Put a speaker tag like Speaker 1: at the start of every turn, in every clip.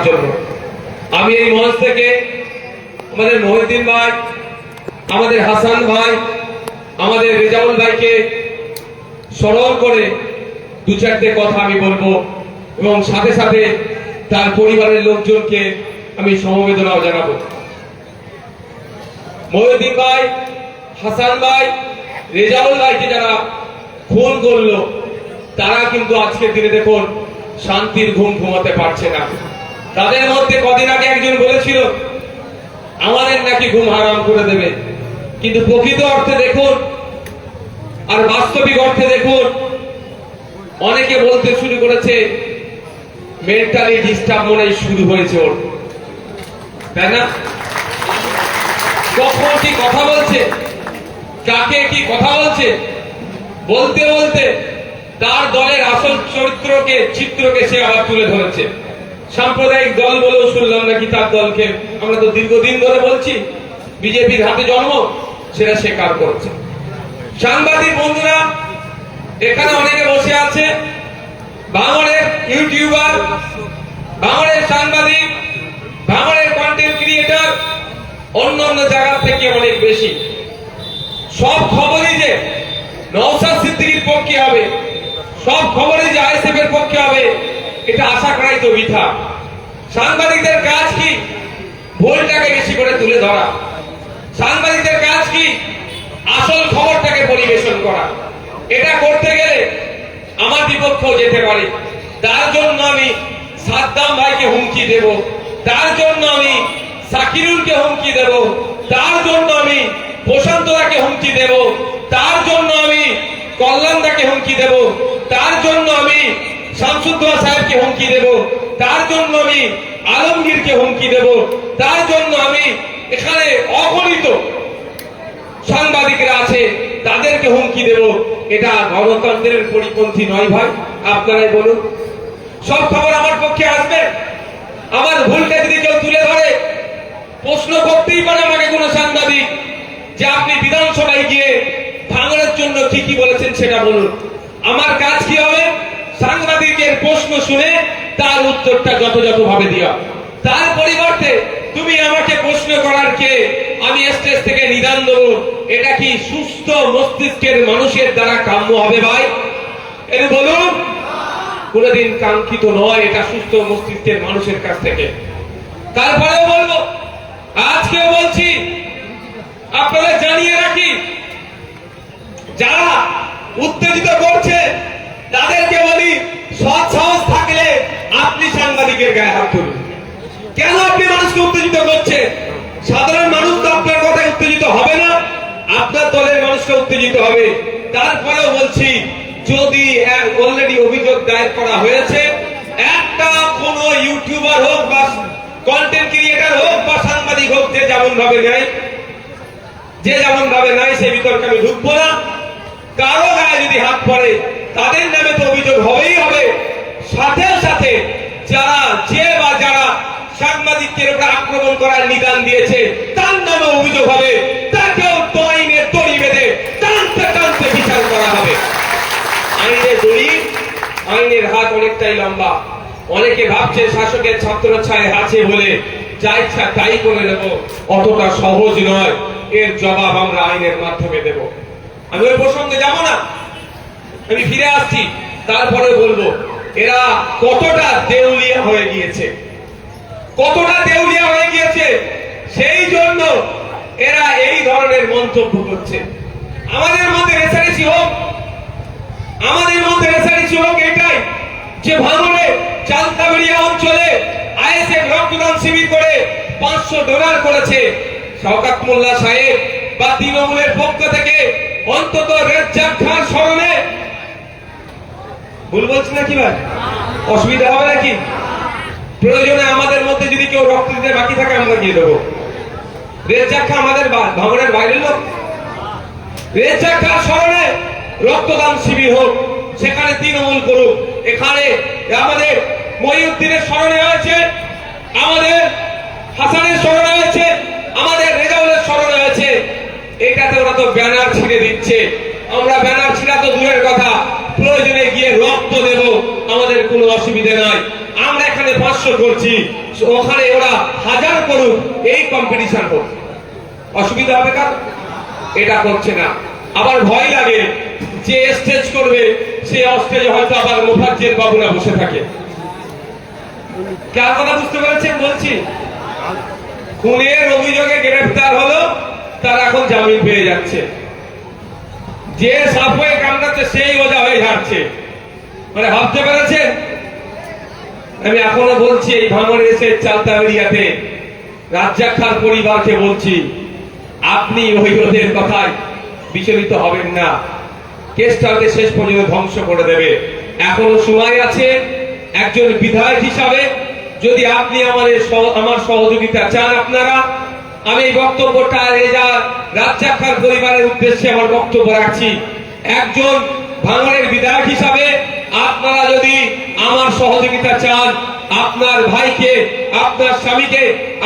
Speaker 1: জন্য আমি এই মঞ্চ থেকে আমাদের মহিউদ্দিন ভাই, আমাদের হাসান ভাই, আমাদের রেজাউল ভাইকে স্মরণ করে দু চারটে কথা আমি বলবো এবং সাথে সাথে তার পরিবারের লোকজনকে আমি সমবেদনাও জানাবো। মহিউদ্দিন ভাই, হাসান ভাই, রেজাউল ভাইকে যারা খুন করলো তারা কিন্তু আজকের দিনে দেখুন শান্তির ঘুম ঘুমাতে পারছে না। তাদের মধ্যে কদিন আগে একজন বলেছিল আমাদের নাকি ঘুম হারাম করে দেবে, কিন্তু প্রকৃত অর্থে দেখুন আর বাস্তবিক অর্থে দেখুন অনেকে বলতে শুরু করেছে মেন্টালি ডিস্টার্ব মনে শুরু হয়েছে ওর, তাই না? কখন কি কথা বলছে, কাকে কি কথা বলছে, বলতে বলতে তার দলের আসল চিত্রকে সে আবার তুলে ধরেছে। সাম্প্রদায়িক দল বলেও শুনলাম নাকি তার দলকে, আমরা তো দীর্ঘদিন ধরে বলছি বিজেপির হাতে জন্ম, সেটা স্বীকার করছে। সাংবাদিক বন্ধুরা এখানে অনেকে বসে আছে, ভাঙড়ের ইউটিউবার, ভাঙড়ের সাংবাদিক, ভাঙড়ের কন্টেন্ট ক্রিয়েটর অন্যান্য জায়গা থেকে অনেক বেশি। সব খবরই যে নওশাদ সিদ্দিকীর পক্ষে হবে, সব খবরই যে আইএসএফ এর পক্ষে হবে, এটা আশা করাই তো বৃথা। সাংবাদিকদের কাজ কি ভুলটাকে বেশি করে তুলে ধরা, সাংবাদিকদের কাজ কি আসল খবরটাকে পরিবেশন করা। এটা করতে গেলে আমার বিপক্ষেও যেতে পারে, তার জন্য আমি সাদ্দাম ভাইকে হুমকি দেব, তার জন্য আমি সাকিরুলকে হুমকি দেব, তার জন্য আমি প্রশান্তদাকে হুমকি দেব, তার জন্য আমি কল্যাণদাকে হুমকি দেব, তার জন্য আমি শামসুদ্দোহা সাহেবকে হুমকি দেব, তার জন্য আমি আলমগীরকে হুমকি দেব, তার জন্য আমি এখানে অগণিত সাংবাদিকরা আছে তাদেরকে হুমকি দেব। এটা গণতন্ত্রের পরিপন্থী নয় ভাই, আপনারাই বলুন। সব খবর আমার পক্ষে আসবে, আমার ভুলটা যদি কেউ তুলে ধরে প্রশ্ন করতেই পারে আমাকে কোন সাংবাদিক যে আপনি বিধানসভায় গিয়ে ভাঙড়ের জন্য কি কি বলেছেন সেটা বলুন। আমার কাজ কি হবে? সাংবাদিকের প্রশ্ন শুনে তার উত্তরটা যথাযথভাবে দেওয়া। তার পরিবর্তে তুমি আমাকে প্রশ্ন করার কে, আমি স্টেজ থেকে নিদান দেবো, এটা কি সুস্থ মস্তিষ্কের মানুষের দ্বারা কাম্য হবে ভাই? এটা বলুন, কোনদিন কাঙ্ক্ষিত নয় এটা সুস্থ মস্তিষ্কের মানুষের কাছ থেকে। তারপরেও বলবো, আজকেও বলছি, আপনাদের জানিয়ে রাখি, যারা উত্তেজিত করছে তাদেরকে বলি সৎ সাহস থাকলে আপনি সাংবাদিকের গায়ে হাত তুলুন। কেন আপনি মানুষকে উত্তেজিত করছেন? সাধারণ মানুষ তো আপনার কথায় উত্তেজিত হবে না, আপনার দলের মানুষকে উত্তেজিত হবে। তারপরেও বলছি, যদি অলরেডি অভিযোগ দায়ের করা হয়েছে, একটা কোন ইউটিউবার হোক বা কন্টেন্ট ক্রিয়েটর হোক বা সাংবাদিক হোক, যে যেমন ভাবে নেয় সে বিতর্কে আমি ঢুকবো না। কারো গায়ে যদি হাত পড়ে তাদের নামে তো অভিযোগ হবেই হবে, সাথে সাথে যারা সাংবাদিকদের উপর আক্রমণ করার নিদান দিয়েছে তার নামে অভিযোগ হবে, তাকেও আইনের দড়ি বেঁধে টানতে টানতে বিচার করা হবে। আইনের দড়ি, আইনের হাত অনেকটাই লম্বা। অনেকে ভাবছে শাসকের ছত্র ছায় আছে বলে যা ইচ্ছা তাই করে নেব, অতটা সহজ নয়। এর জবাব আমরা আইনের মাধ্যমে দেব। আমি ওই প্রসঙ্গে যাব না, আমি ফিরে আসছি। তারপরে বলবো এরা কতটা দেউলিয়া হয়ে গিয়েছে, কতটা দেউলিয়া হয়ে গিয়েছে, সেই জন্য এরা এই ধরনের মন্তব্য করছে। আমাদের মধ্যে রেসারেসি হোক, আমাদের মধ্যে রেসারেসি হোক এটাই যে ভাঙড়ে চালতাবেড়িয়া অঞ্চলে আইএসএফ রক্তদান শিবির করে $500 করেছে। শওকত মোল্লা সাহেব বা তৃণমূলের পক্ষ থেকে অন্তত রেজ্জাক খান স্মরণে, ভুল বলছি নাকি ভাই? অসুবিধা হবে নাকি? প্রয়োজনে আমাদের মধ্যে যদি কেউ রক্ত দিতে বাকি থাকে আমরা দিয়ে দেবো। রেজ্জাক খান আমাদের ভাঙড়ের বাইরের লোক, রেজ্জাক খান স্মরণে রক্তদান শিবির হোক, সেখানে তৃণমূল করুক। এখানে আমাদের মহিউদ্দিনের স্মরণে হয়েছে, আমাদের হাসানের স্মরণে হয়েছে, আমাদের রেজাউলের স্মরণে হয়েছে। এটাতে ওরা তো ব্যানার ছিঁড়ে দিচ্ছে। আমরা ব্যানার ছিঁড়া তো দূরের কথা, প্রয়োজনে গিয়ে রক্ত দেব, আমাদের কোনো অসুবিধা নাই। আমরা এখানে 500 করছি, ওখানে ওরা 1000 করুক, এই কম্পিটিশন হোক। অসুবিধা হবে কার? এটা করছে না। আবার ভয় লাগে যে স্টেজ করবে, সে স্টেজে হয়তো আবার মুফাজ্জেল বাবুরা বসে থাকে। কার কথা বুঝতে পেরেছেন বলছি? খুনের অভিযোগে গ্রেফতার হলো, তার এখন জামিন পেয়ে যাচ্ছে। যে সাপ হয়ে কামড়াচ্ছে সেই ওজা হয়ে যাচ্ছে। মানে ভাবতে পেরেছেন? আমি এখনো বলছি, এই ভাঙড়ে এসে চালতা এরিয়াতে রাজ্জাক খান পরিবারকে বলছি, আপনি ওই ওদের কথায় বিচলিত হবেন না। কেসটাকে শেষ পর্যন্ত ধ্বংস করে দেবে। এখনো সময় আছে। একজন বিধায়ক হিসাবে যদি আপনি আমার সহযোগিতা চান, আপনারা, আমি এই বক্তব্যটা রাজ্জাক খান পরিবারের উদ্দেশ্যে আমার বক্তব্য রাখছি। একজন ভাঙড়ের বিধায়ক হিসাবে আপনারা যদি আমার সহযোগিতা চান, আপনার ভাইকে, আপনার স্বামীকে,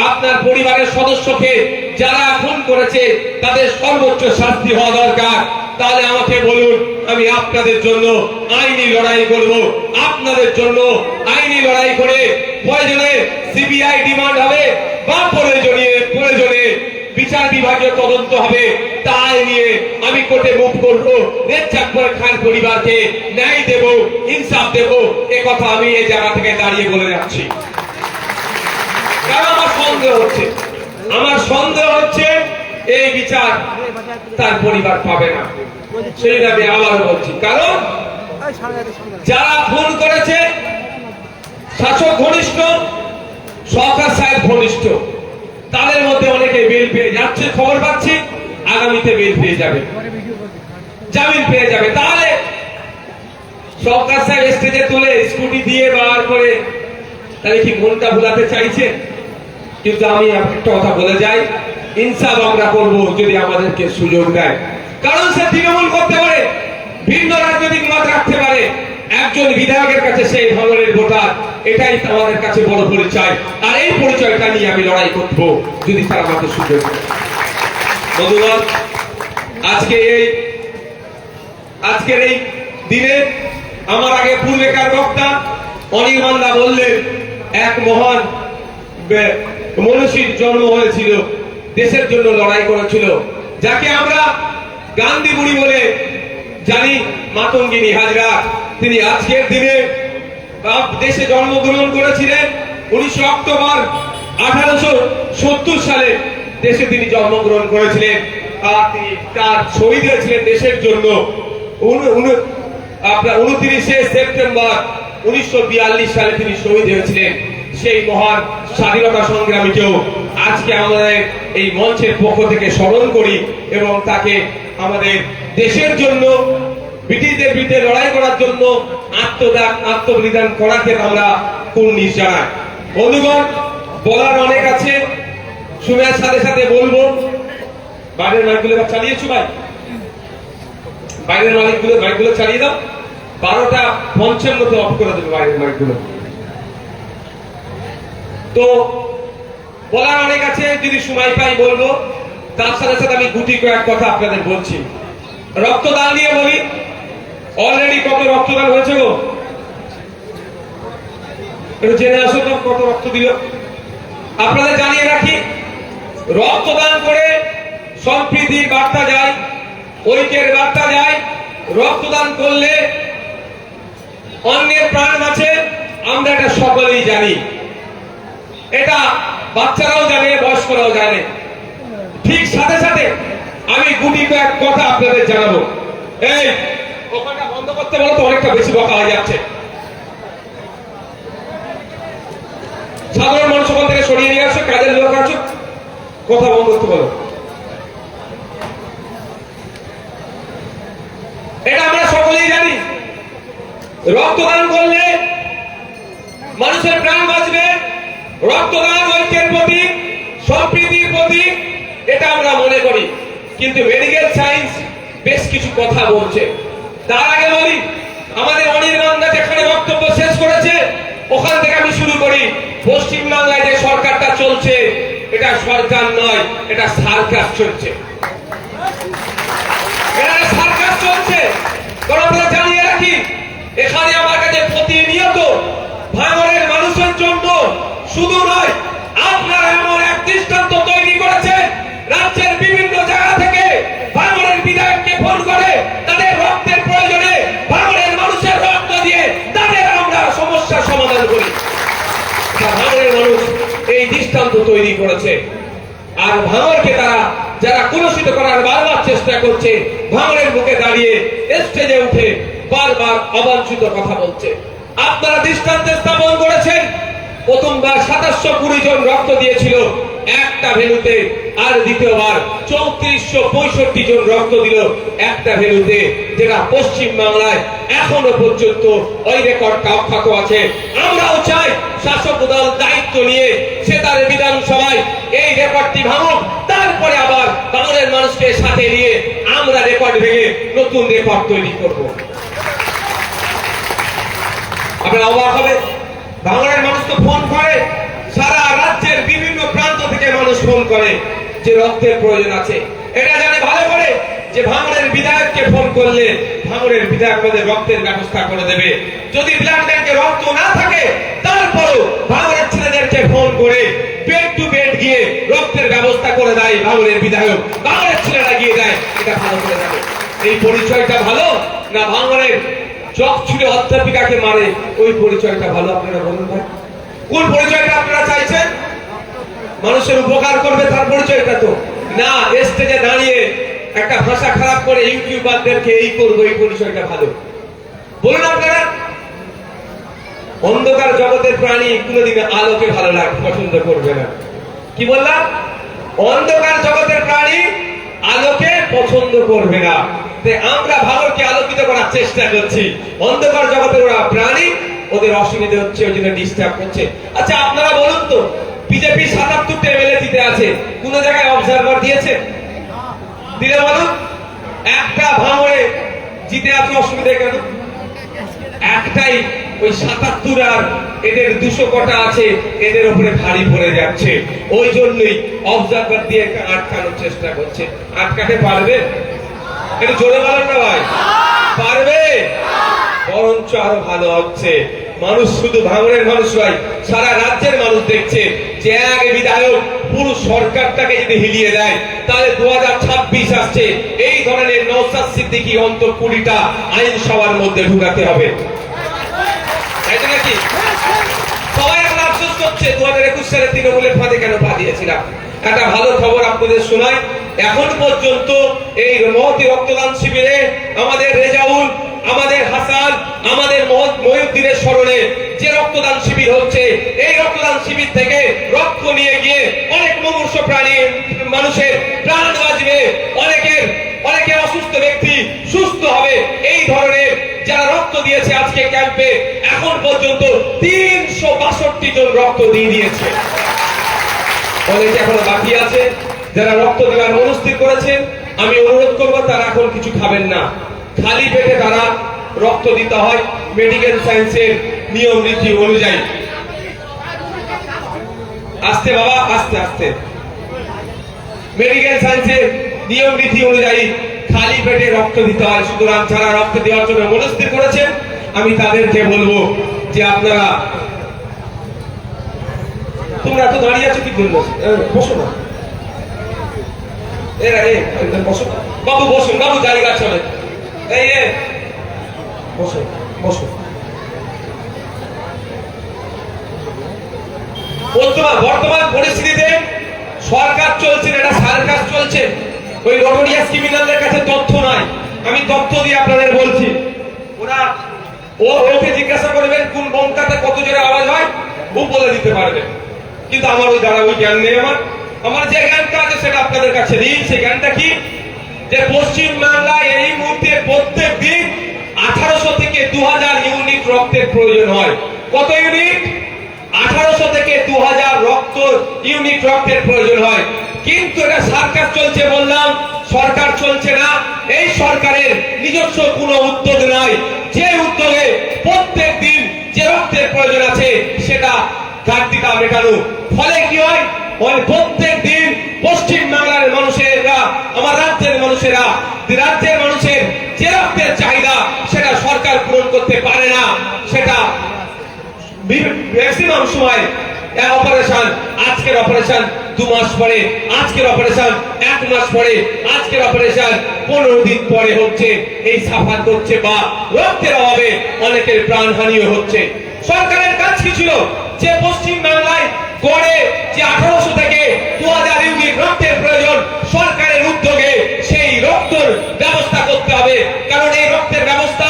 Speaker 1: আপনার পরিবারের সদস্যকে যারা খুন করেছে তাদের সর্বোচ্চ শাস্তি হওয়া দরকার, তাহলে আমাকে বলুন, আমি আপনাদের জন্য আইনি লড়াই করব। আপনাদের জন্য আইনি লড়াই করে প্রয়োজনে সিবিআই ডিমান্ড হবে বা প্রয়োজনে বিচার বিভাগীয় তদন্ত হবে, তাই নিয়ে আমি কোর্টে মুভ করবো। রাজ্জাক খান পরিবারকে ন্যায় দেব, ইনসাফ দেব, এ কথা আমি এই জায়গা থেকে দাঁড়িয়ে বলে যাচ্ছি। কারণ আমার সন্দেহ হচ্ছে এই বিচার তার পরিবার পাবে না। সেই দাবি আবার বলছি, কারণ যারা খুন করেছে শাসক ঘনিষ্ঠ, সরকার সাহেব ঘনিষ্ঠ, তাদের মধ্যে অনেকে বেল পেয়ে যাচ্ছে, খবর পাচ্ছি আগামীতে বেল পেয়ে যাবে, জামিন পেয়ে যাবে। তাহলে সরকার সাহেব স্টেজে তুলে স্কুটি দিয়ে বার করে তাহলে কি মনটা ভুলাতে চাইছে? কিন্তু আমি একটা কথা বলে যাই, ইনসাফ আমরা করব যদি আমাদেরকে সুযোগ দেয়। কারণ সে তৃণমূল করতে পারে, ভিন্ন রাজনৈতিক মত রাখতে পারে, একজন বিধায়কের কাছে সেই ভাঙড়ের ভোটার, এটাই আমাদের কাছে বড় পরিচয়। আর এই পরিচয়টা নিয়ে আমি লড়াই করব যদি তারা আমাকে সুযোগ দেয়। বন্ধুগণ, আজকের এই দিনে আমার আগে পূর্বেকার বক্তা অনির্বাণদা বললেন, এক মহান মনীষীর জন্ম হয়েছিল, দেশের জন্য লড়াই করেছিল, যাকে আমরা গান্ধী বুড়ি বলে জানি, মাতঙ্গিনী হাজরা। তিনি আজকের দিনে দেশে জন্মগ্রহণ করেছিলেন 19 অক্টোবর 1870 সালে দেশে তিনি জন্মগ্রহণ করেছিলেন। আর তিনি তার শহীদ হয়েছিলেন দেশের জন্য 29 সেপ্টেম্বর 1942 সালে তিনি শহীদ হয়েছিলেন। সেই মহান স্বাধীনতা সংগ্রামীকেও আজকে আমাদের এই মঞ্চের পক্ষ থেকে স্মরণ করি এবং তাকে আমাদের দেশের জন্য ব্রিটিশদের বিরুদ্ধে লড়াই করার জন্য আত্মবলিদান করাকে আমরা কুর্নিশ জানাই। বন্ধুগণ, বলার অনেক আছে, সময়ের সাথে সাথে বলবো। বাইরের মাইকগুলো চালিয়েছো ভাই, বাইরের মাইকগুলো চালিয়ে দাও। 12:55 অফ করে দেবে বাইরের মাইকগুলো। তো বলার অনেক আছে, যদি সময় পাই বলবো। তার সাথে সাথে আমি গুটি কয়েক কথা আপনাদের বলছি। রক্তদান নিয়ে বলি, অলরেডি কত রক্তদান হয়েছে গো? একটু জেনে আসুন তো কত রক্ত দিল। আপনাদের জানিয়ে রাখি, রক্তদান করে সম্প্রীতির বার্তা যায়, ঐক্যের বার্তা যায়। রক্তদান করলে অন্যের প্রাণ বাঁচে, আমরা এটা সকলেই জানি। এটা বাচ্চারাও জানে, বয়স্করাও জানে। ঠিক সাথে সাথে আমি গুটি কয়েক কথা আপনাদের জানাবো। এই ওখানটা বন্ধ করতে বলো তো, অনেকটা বেশি বকা হয়ে যাচ্ছে। সাধারণ মানুষ ওখান থেকে সরিয়ে নিয়ে আসো, কাজের লোক আছো, কথা বন্ধ করতে বলো। এটা আমরা সকলেই জানি, রক্তদান করলে মানুষের প্রাণ বাঁচবে। রক্তদান ঐক্যের প্রতীক, সম্প্রীতির প্রতীক, এটা আমরা মনে করি। কিন্তু মেডিকেল সায়েন্স বেশ কিছু কথা বলছে। তার আগে বলি, আমাদের অনির্বাণদা যেখানে বক্তব্য শেষ করেছে ওখান থেকে আমি শুরু করি। পশ্চিমবাংলায় যে সরকারটা চলছে, এটা সরকার নয়, এটা সার্কাস চলছে। সার্কাস চলছে। কারণ আমরা জানিয়ে রাখি, এখানে আমার কাছে প্রতিনিয়ত ভাঙড়ের মানুষের জন্য শুধু নয়, আপনারা এমন এক দৃষ্টান্ত তৈরি করেছেন, রাজ্যের বিভিন্ন জায়গা থেকে ভাঙড়ের বিধায়ককে ফোন করে তাদের রক্তের প্রয়োজনে ভাঙড়ের মানুষের রক্ত দিয়ে তাদের আমরা সমস্যার সমাধান করি। ভাঙড়ের মানুষ এই দৃষ্টান্ত তৈরি করেছে। আর ভাঙড়কে তারা যারা কলুষিত করার বারবার চেষ্টা করছে, ভাঙড়ের বুকে দাঁড়িয়ে স্টেজে উঠে বারবার অবাঞ্ছিত কথা বলছে। আপনারা দৃষ্টান্ত স্থাপন করেছেন। প্রথমবার 2720 জন রক্ত দিয়েছিল একটা ভেন্যুতে, আর দ্বিতীয়বার 3465 জন রক্ত দিল একটা ভেন্যুতে, যেটা পশ্চিম বাংলায় এখনো পর্যন্ত ওই রেকর্ডটা অক্ষত আছে। আমরাও চাই শাসক দল দায়িত্ব নিয়ে সে তার বিধানসভায় এই রেকর্ডটি ভাঙুক, তারপরে আবার ভাঙড়ের মানুষকে সাথে নিয়ে আমরা রেকর্ড ভেঙে নতুন রেকর্ড তৈরি করব। আপনারা অবাক হবে, ভাঙড়ের মানুষ তো ফোন করে, সারা রাজ্যের বিভিন্ন প্রান্ত থেকে মানুষ ফোন করে যে রক্তের প্রয়োজন আছে। এটা জানে ভালো করে যে ভাঙড়ের বিধায়ককে ফোন করলে ভাঙড়ের বিধায়ক আমাদের রক্তের ব্যবস্থা করে দেবে। যদি ব্লাড ব্যাংকে রক্ত না থাকে, তারপরও ভাঙড়ের ছেলেদেরকে ফোন করে বেড টু বেড গিয়ে রক্তের ব্যবস্থা করে দেয় ভাঙড়ের বিধায়ক, ভাঙড়ের ছেলেরা গিয়ে দেয়। এটা ভালো করে জানে। এই পরিচয়টা ভালো না ভাঙড়ের চক ছুড়ে অধ্যাপিকাকে মারে ওই পরিচয়টা ভালো? আপনারা বলুন ভাই, কোন পরিচয়টা আপনারা চাইছেন? মানুষের উপকার করবে তার পরিচয়টা তো না, স্টেজে দাঁড়িয়ে একটা ভাষা খারাপ করে ইউটিউবারদেরকে এই করবো, এই পরিচয়টা ভালো? বলুন আপনারা। অন্ধকার জগতের প্রাণী কোনোদিন আলোকে ভালো লাগে পছন্দ করবে না। কি বললাম? অন্ধকার জগতের প্রাণী আলোকে পছন্দ করবে না। আমরা ভালোকে আলোকিত করার চেষ্টা করছি। অন্ধকার জগতের ওরা প্রাণী, ওদের অসুবিধা হচ্ছে, ওই জন্য ডিস্টার্ব করছে। আচ্ছা আপনারা বলুন তো, বিজেপি ৭৭টা এমএলএ জিতে আছে, কোন জায়গায় অবজারভার দিয়েছে? দিলে বলুন। একটা ভাঙড়ে জিতে আছে, অসুবিধা কেন? একটাই, ওই ৭৭ আর এদের ২০০ কটা আছে, এদের উপরে ভারী পড়ে যাচ্ছে। ওই জন্যই অবজারভার দিয়ে আটকানোর চেষ্টা করছে। আটকাতে পারবে? একটু জোরে বলেন না ভাই, পারবে? বরঞ্চ আরো ভালো হচ্ছে। মানুষ শুধু ভাঙড়ের মানুষ নয়, সারা রাজ্যের মানুষ দেখছে যে এক বিধায়ক পুরো সরকারটাকে যদি হিলিয়ে দেয়, তাহলে 2026 আসছে, এই ধরনের নওশাদ সিদ্দিকী অন্তত 20টা আইনসভার মধ্যে ঢুকাতে হবে। তাই তো নাকি? সবাই এখন আফসোস করছে 2021 সালে তৃণমূলের ফাঁদে কেন পা দিয়েছিলাম। একটা ভালো খবর আপনাদের শোনাই, এখন পর্যন্ত এই মহতী রক্তদান শিবিরে আমাদের রেজাউল, আমাদের হাসান, আমাদের মহিউদ্দিনের স্মরণে যে রক্তদান শিবির হচ্ছে, এই রক্তদান শিবির থেকে রক্ত নিয়ে গিয়ে অনেক মুমূর্ষ প্রাণী মানুষের প্রাণ বাঁচবে, অনেকের অসুস্থ ব্যক্তি সুস্থ হবে। এই ধরনের যারা রক্ত দিয়েছে আজকে ক্যাম্পে, এখন পর্যন্ত ৩৬২ জন রক্ত দিয়ে দিয়েছে। অনেকে এখনো বাকি আছে যারা রক্ত দেওয়ার মনস্থির করেছেন। আমি অনুরোধ করব তারা এখন কিছু খাবেন না, খালি পেটে তারা রক্ত দিতে হয় মেডিকেল সায়েন্সের নিয়ম নীতি অনুযায়ী। আস্তে বাবা, আস্তে আস্তে। মেডিকেল সায়েন্সের নিয়ম নীতি অনুযায়ী খালি পেটে রক্ত দিতে হয়। সুতরাং যারা রক্ত দেওয়ার জন্য মনস্থির করেছেন, আমি তাদেরকে বলবো যে আপনারা, তোমরা তো দাঁড়িয়ে আছো কি জন্য? বসো না, এরা বসো বাবু, বসুন বাবু, জায়গা চলে। এই বসো বসো। বর্তমান পরিস্থিতিতে সরকার চলছে, এটা সার্কাস চলছে। ওই নটোরিয়াস ক্রিমিনালদের কাছে তথ্য নাই, আমি তথ্য দিয়ে আপনাদের বলছি। ওকে জিজ্ঞাসা করবেন কোন বোমটাতে কত জোরে আওয়াজ হয়, ও বলে দিতে পারবে। কিন্তু আমার ওই দ্বারা ওই জ্ঞান নেই। আমার যে জ্ঞানটা আছে সেটা আপনাদের কাছে দিই। সেই জ্ঞানটা কি? যে পশ্চিম বাংলায় এই মুহূর্তে প্রত্যেক দিন 1800 থেকে 2000 ইউনিট রক্তের প্রয়োজন হয়। কত ইউনিট? 1800 থেকে 2000 ইউনিট রক্তের প্রয়োজন হয়। কিন্তু এটা সার্কাস চলছে বললাম, সরকার চলছে না। এই সরকারের নিজস্ব কোনো উদ্যোগ নাই যে উদ্যোগে প্রত্যেক দিন যে রক্তের প্রয়োজন আছে সেটা ঘাটতিটা মেটানো। ফলে কি হয়? প্রত্যেক দিন পশ্চিম বাংলার মানুষেরা, আমার রাজ্যের মানুষেরা, রাজ্যের মানুষের যে রক্তের চাহিদা সেটা সরকার পূরণ করতে পারে না। সেটা ম্যাক্সিমাম সময় অপারেশন, আজকের অপারেশন 2 মাস পরে, আজকের অপারেশন 1 মাস পরে, আজকের অপারেশন 15 দিন পরে হচ্ছে। এই সাফার করছে বা রক্তের অভাবে অনেকের প্রাণহানিও হচ্ছে। সরকারের কাজ কি ছিল? যে পশ্চিম বাংলায় গড়ে যে 1800 থেকে 2000 ইউনিট রক্তের প্রয়োজন, সরকারের উদ্যোগে সেই রক্তের ব্যবস্থা করতে হবে। কারণ এই রক্তের ব্যবস্থা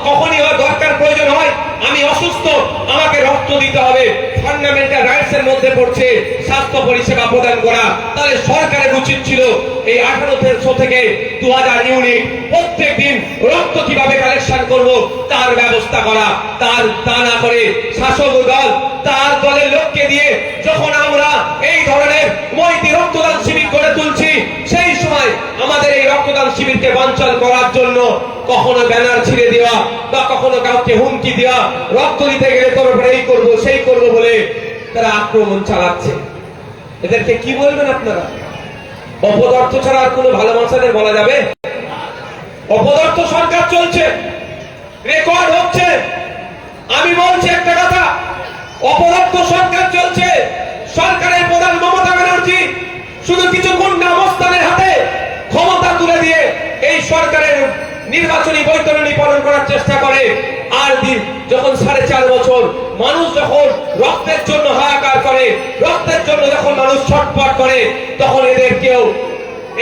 Speaker 1: কখনই দরকার প্রয়োজন হয়, আমি অসুস্থ, আমাকে রক্ত দিতে হবে, ফান্ডামেন্টাল রাইটস এর মধ্যে পড়ছে স্বাস্থ্য পরিষেবা প্রদান করা। তাহলে সরকারের উচিত ছিল এই 1800 থেকে 2000 ইউনিট প্রত্যেক দিন রক্ত কিভাবে কালেকশন করব তার ব্যবস্থা করা। তা না করে শাসক দল তার দলের লোককে দিয়ে যখন আমরা এই ধরনের মৈত্রী রক্তদান শিবির করে তুলছি, সেই সময় আমাদের এই রক্তদান শিবিরকে বানচাল করার জন্য কখনো ব্যানার ছিঁড়ে দেওয়া বা কখনো কাউকে হুমকি দেওয়া, রক্ত দিতে গেলে তোর এই করবো সেই করবো বলে তারা আক্রমণ চালাচ্ছে। এদেরকে কি বলবেন আপনারা? অপদার্থ ছাড়া আর কোনো ভালো মানুষদের বলা যাবে? অপদার্থ সরকার চলছে, রেকর্ড হচ্ছে। আমি বলছি একটা কথা, অপদার্থ সরকার চলছে। সরকারের প্রধান মমতা ব্যানার্জি শুধু কিছু গুন্ডা মস্তানের হাতে ক্ষমতা তুলে দিয়ে এই সরকারের নির্বাচনী বৈতরণী পালন করার চেষ্টা করে। আর যখন 4.5 বছর মানুষ যখন রক্তের জন্য হাহাকার করে, রক্তের জন্য যখন মানুষ ছটফট করে, তখন এদের কেউ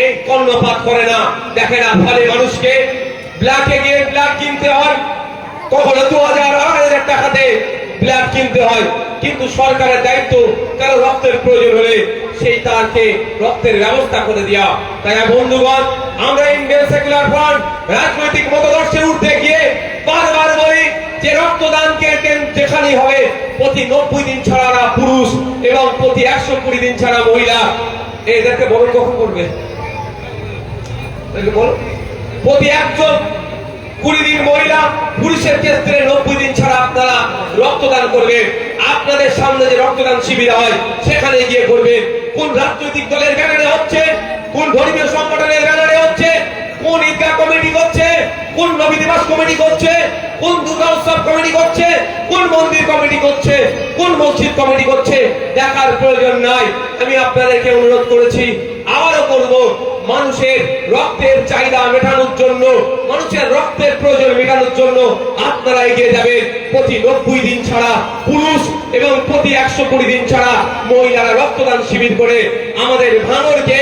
Speaker 1: এই কর্ণপাত করে না, দেখে না। ফলে মানুষকে ব্ল্যাকে গিয়ে ব্ল্যাক কিনতে হয়, কখনো 2000 টাকাতে ব্ল্যাক কিনতে হয়। কিন্তু সরকারের দায়িত্ব কারো রক্তের প্রয়োজন হলে সেই তাকে রক্তের ব্যবস্থা করে দেওয়া। তাই বন্ধুগণ, আমরা ইন্ডিয়ান সেকুলার ফ্রন্ট রাজনৈতিক মতাদর্শে উঠতে গিয়ে বারবার বলি যে রক্তদানকে যেখানেই হবে প্রতি 90 দিন ছাড়া পুরুষ এবং প্রতি 120 দিন ছাড়া মহিলা। এদেরকে বড় কখন করবে? বল, প্রতি 120 দিন মহিলা, পুরুষের ক্ষেত্রে 90 দিন ছাড়া আপনারা রক্তদান করবেন। আপনাদের সামনে যে রক্তদান শিবির হয় সেখানে গিয়ে করবেন। কোন রাজনৈতিক দলের ব্যানারে হচ্ছে, কোন ধর্মীয় সংগঠনের ব্যানারে হচ্ছে, কোন ঈদগাহ কমিটি করছে, কোন নবী দিবস কমিটি করছে, কোন দুর্গা উৎসব কমিটি করছে, কোন মন্দির কমিটি করছে, কোন মসজিদ কমিটি করছে, দেখার প্রয়োজন নাই। আমি আপনাদেরকে অনুরোধ করেছি, আবারও করব, মানুষের রক্তের চাহিদা মেটানোর জন্য, মানুষের রক্তের প্রয়োজন মেটানোর জন্য আপনারা এগিয়ে যাবেন। প্রতি 90 দিন ছাড়া পুরুষ এবং প্রতি 120 দিন ছাড়া মহিলারা রক্তদান শিবির করে আমাদের ভাঙড়কে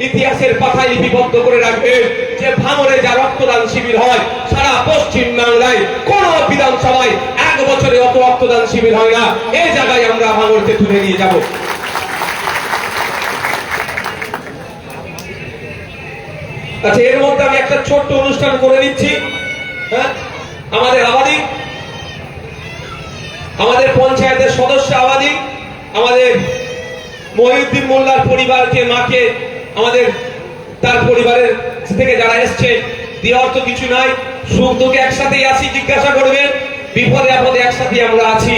Speaker 1: ইতিহাসের পাতায় লিপিবদ্ধ করে রাখবেন যে ভাঙড়ে যা রক্তদান শিবির হয় সারা পশ্চিম বাংলায় কোন বিধানসভায় 1 বছরে অত রক্তদান শিবির হয় না। এই জায়গায় আমরা ভাঙড়কে তুলে নিয়ে যাব। আচ্ছা, এর মধ্যে আমি একটা ছোট্ট অনুষ্ঠান করে দিচ্ছি। হ্যাঁ, আমাদের পঞ্চায়েতের সদস্য আবাদী, আমাদের মহিউদ্দিন মোল্লার পরিবারকে, মাকে, আমাদের তার পরিবারের থেকে যারা এসছে, দেওয়ার তো কিছু নাই, সুখ দুঃখে একসাথেই আছি, জিজ্ঞাসা করবেন, বিপদে আপদে একসাথে আমরা আছি,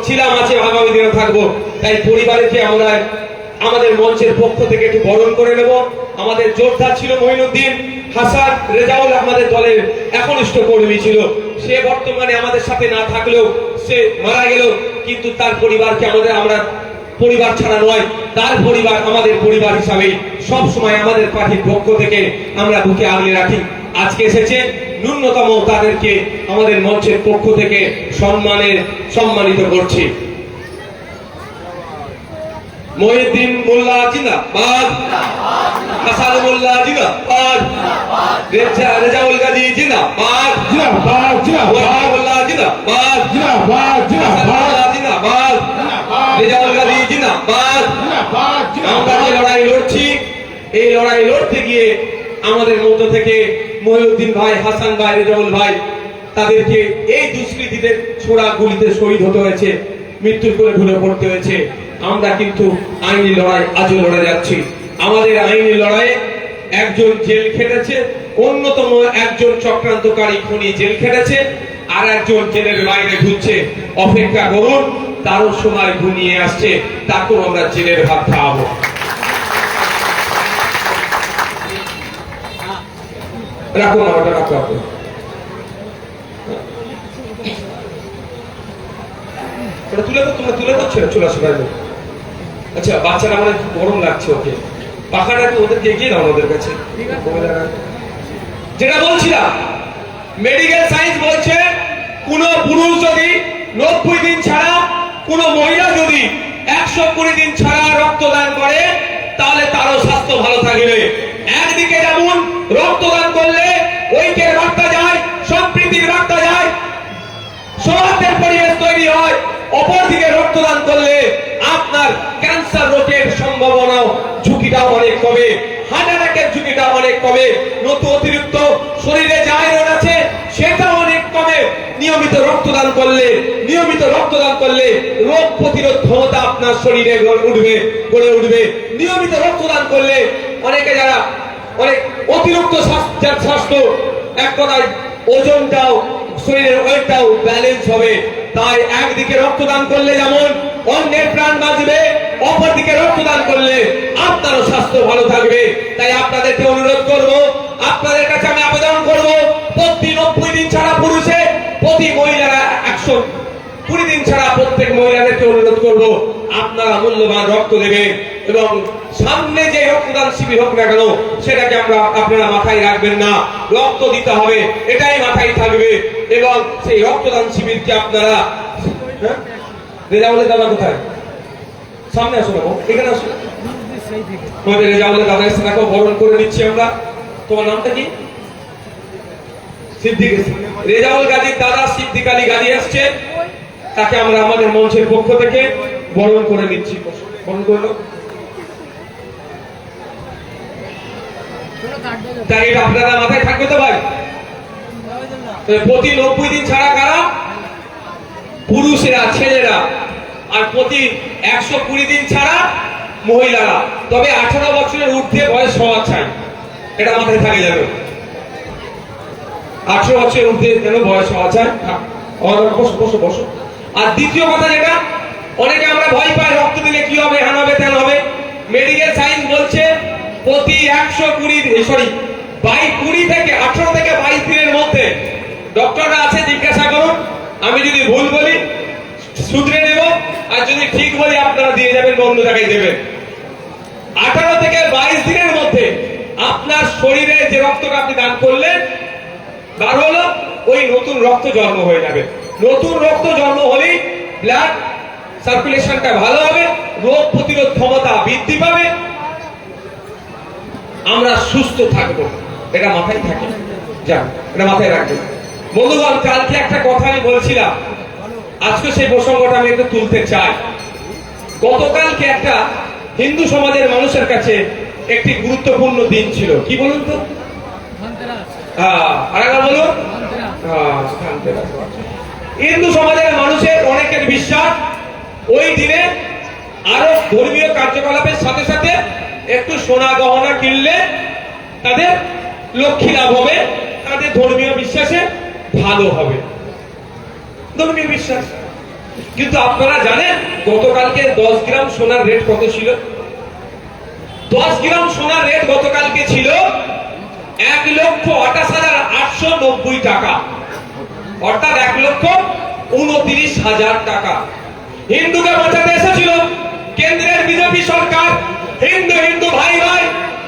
Speaker 1: ছিলাম আছে, আগামী দিনে থাকবো। তাই পরিবারকে আমরা আমাদের মঞ্চের পক্ষ থেকে একটু বরণ করে নেব। আমাদের যোদ্ধা ছিল মঈনুদ্দিন হাসান রেজাউল, আমাদের দলের একনিষ্ঠ কর্মী ছিল। সে বর্তমানে আমাদের সাথে না থাকলেও সে মারা গেল, কিন্তু তার পরিবারকে আমরা পরিবার ছাড়া নয়, তার পরিবার আমাদের পরিবার হিসাবেই সব সময় আমাদের পার্টির পক্ষ থেকে আমরা বুকে আগলে রাখি। আজকে এসেছে, ন্যূনতম তাদেরকে আমাদের মঞ্চের পক্ষ থেকে সম্মানিত করছি। মহিউদ্দিন মোল্লা জিন্দাবাদ, হাসান মোল্লা জিন্দাবাদ, রেজাউল গাজী জিন্দাবাদ, মোল্লা জিন্দাবাদ, জিন্দাবাদ, রেজাউল গাজী জিন্দাবাদ। আমরা যে লড়াই লড়ছি, এই লড়াই লড়তে গিয়ে আমাদের মধ্য থেকে মহিউদ্দিন ভাই, হাসান ভাই, রেজাউল ভাই, তাদেরকে এই দুষ্কৃতীদের ছোড়া গুলিতে শহীদ হতে হয়েছে, মৃত্যুর কোলে ঢুলে পড়তে হয়েছে। আমরা কিন্তু আইনি লড়াই আজও লড়ে যাচ্ছি। আমাদের আইনি লড়াইয়ে একজন জেল খেটেছে, অন্যতম একজন চক্রান্তকারী খুনি জেল খেটেছে, আর একজন জেলের বাইরে ঘুরছে। অপেক্ষা করুন, তারও সময় ঘনিয়ে আসছে, তাকেও আমরা জেলের ভাত খাওয়াবো। রাখো। ওটা তুলে তো, তোমরা তুলে তো চলে আসো বাইরে। আচ্ছা, বাচ্চারা মানে গরম লাগছে, ওকে পাখাটা একটু ওদেরকে এগিয়ে দাও ওদের কাছে। যেটা বলছিলাম, মেডিকেল সায়েন্স বলছে কোন পুরুষ যদি 90 দিন ছাড়া, কোন মহিলা যদি 120 দিন ছাড়া রক্তদান করে তাহলে তারও স্বাস্থ্য ভালো থাকবে। একদিকে যেমন রক্তদান করলে ঐক্যের বার্তা যায়, সম্প্রীতির বার্তা যায়, সৌহার্দ্যের পরিবেশ তৈরি হয়, অপরদিকে রক্তদান করলে আপনার ক্যান্সার রোগের সম্ভাবনাও, ঝুঁকিটাও অনেক কমে, হার্ট অ্যাটাকের ঝুঁকিটা অনেক কমে, নতুন অতিরিক্ত শরীরে যে আয়রন আছে সেটাও অনেক কমে। নিয়মিত রক্তদান করলে রোগ প্রতিরোধ ক্ষমতা আপনার শরীরে গড়ে উঠবে। নিয়মিত রক্তদান করলে অনেকে যারা অনেক অতিরিক্ত স্বাস্থ্য, এক কথায় ওজনটাও, শরীরের ওয়েটটাও ব্যালেন্স হবে। তাই একদিকে রক্তদান করলে যেমন অন্যের প্রাণ বাঁচবে, অপরদিকে রক্তদান করলে আপনারও স্বাস্থ্য ভালো থাকবে। তাই আপনাদেরকে অনুরোধ করব, আপনাদের কাছে আমি আবেদন করব, প্রতি 90 দিন ছাড়া পুরুষে, প্রতি মহিলারা 120 দিন ছাড়া প্রত্যেক মহিলাদেরকে অনুরোধ করব আপনারা মূল্যবান রক্ত দেবে, এবং সামনে যে রক্তদান শিবির হোক না কেন সেটাকে আপনারা মাথায় রাখবেন না, রক্ত দিতে হবে এটাই মাথায় থাকবে। এবং সেই রক্তদান শিবিরকে আপনারা, রেজাউলের দাদা কোথায়? সামনে আসো, এখানে আসো। রেজাউলের দাদা এসে দেখো, বরণ করে নিচ্ছি আমরা। তোমার নামটা কি? সিদ্দিক। রেজাউল গাজীর দাদা সিদ্দিক আলী গাজী আসছে, তাকে আমরা আমাদের মঞ্চের পক্ষ থেকে বরণ করে নিচ্ছি। বরণ করলো, তাই এটা আপনারা মাথায় থাকবে তো ভাই। প্রতি 90 দিন ছাড়া কারা? পুরুষেরা, ছেলেরা। আর প্রতি 120 দিন ছাড়া মহিলারা। তবে 18 বছরের ঊর্ধ্বে বয়স হওয়া চাই, এটা মাথায় থাকে যাবে। 18 বছরের ঊর্ধ্বে যেন বয়স হওয়া চাই। বসো বসো বসো। আর দ্বিতীয় কথা, যেটা অনেকে আমরা ভয় পাই, রক্ত দিলে কি হবে, হ্যান হবে, ত্যান হবে। মেডিকেল সায়েন্স বলছে প্রতি 20 থেকে 18 থেকে 22 দিনের মধ্যে, ডক্টররা আছে জিজ্ঞাসা করুন, আমি যদি ভুল বলি শুধরে নেব, আর যদি ঠিক বলি আপনারা দিয়ে যাবেন, অন্য জায়গায় দেবেন। 18 থেকে 22 দিনের মধ্যে আপনার শরীরে যে রক্তটা আপনি দান করলেন বার হলো, ওই নতুন রক্ত জন্ম হয়ে যাবে। নতুন রক্ত জন্ম হলেই ব্লাড সার্কুলেশনটা ভালো হবে, রোগ প্রতিরোধ ক্ষমতা বৃদ্ধি পাবে, আমরা সুস্থ থাকবো। এটা মাথায় থাকে, যান এটা মাথায় রাখবেন। বন্ধুগণ, কালকে একটা কথা আমি বলছিলাম, আজকে সেই প্রসঙ্গটা আমি একটু তুলতে চাই। গতকালকে একটা হিন্দু সমাজের মানুষের কাছে একটি গুরুত্বপূর্ণ দিন ছিল। কি বলুন তো? আরেকবার বলুন। হিন্দু সমাজের মানুষের অনেকের বিশ্বাস ওই দিনে আরো ধর্মীয় কার্যকলাপের সাথে সাথে একটু সোনা গহনা কিনলে তাদের লক্ষ্মী লাভ হবে, তাদের ধর্মীয় বিশ্বাসে ভালো হবে, ধর্মীয় বিশ্বাস। কিন্তু আপনারা জানেন গতকালকে 10 গ্রাম সোনার রেট কত ছিল? 10 গ্রাম সোনার রেট গতকালকে ছিল 1,28,890 টাকা, অর্থাৎ 1,29,000 টাকা। হিন্দুকে বাঁচাতে এসেছিল কেন্দ্রের বিজেপি সরকার, হিন্দু হিন্দু ভাই ভাই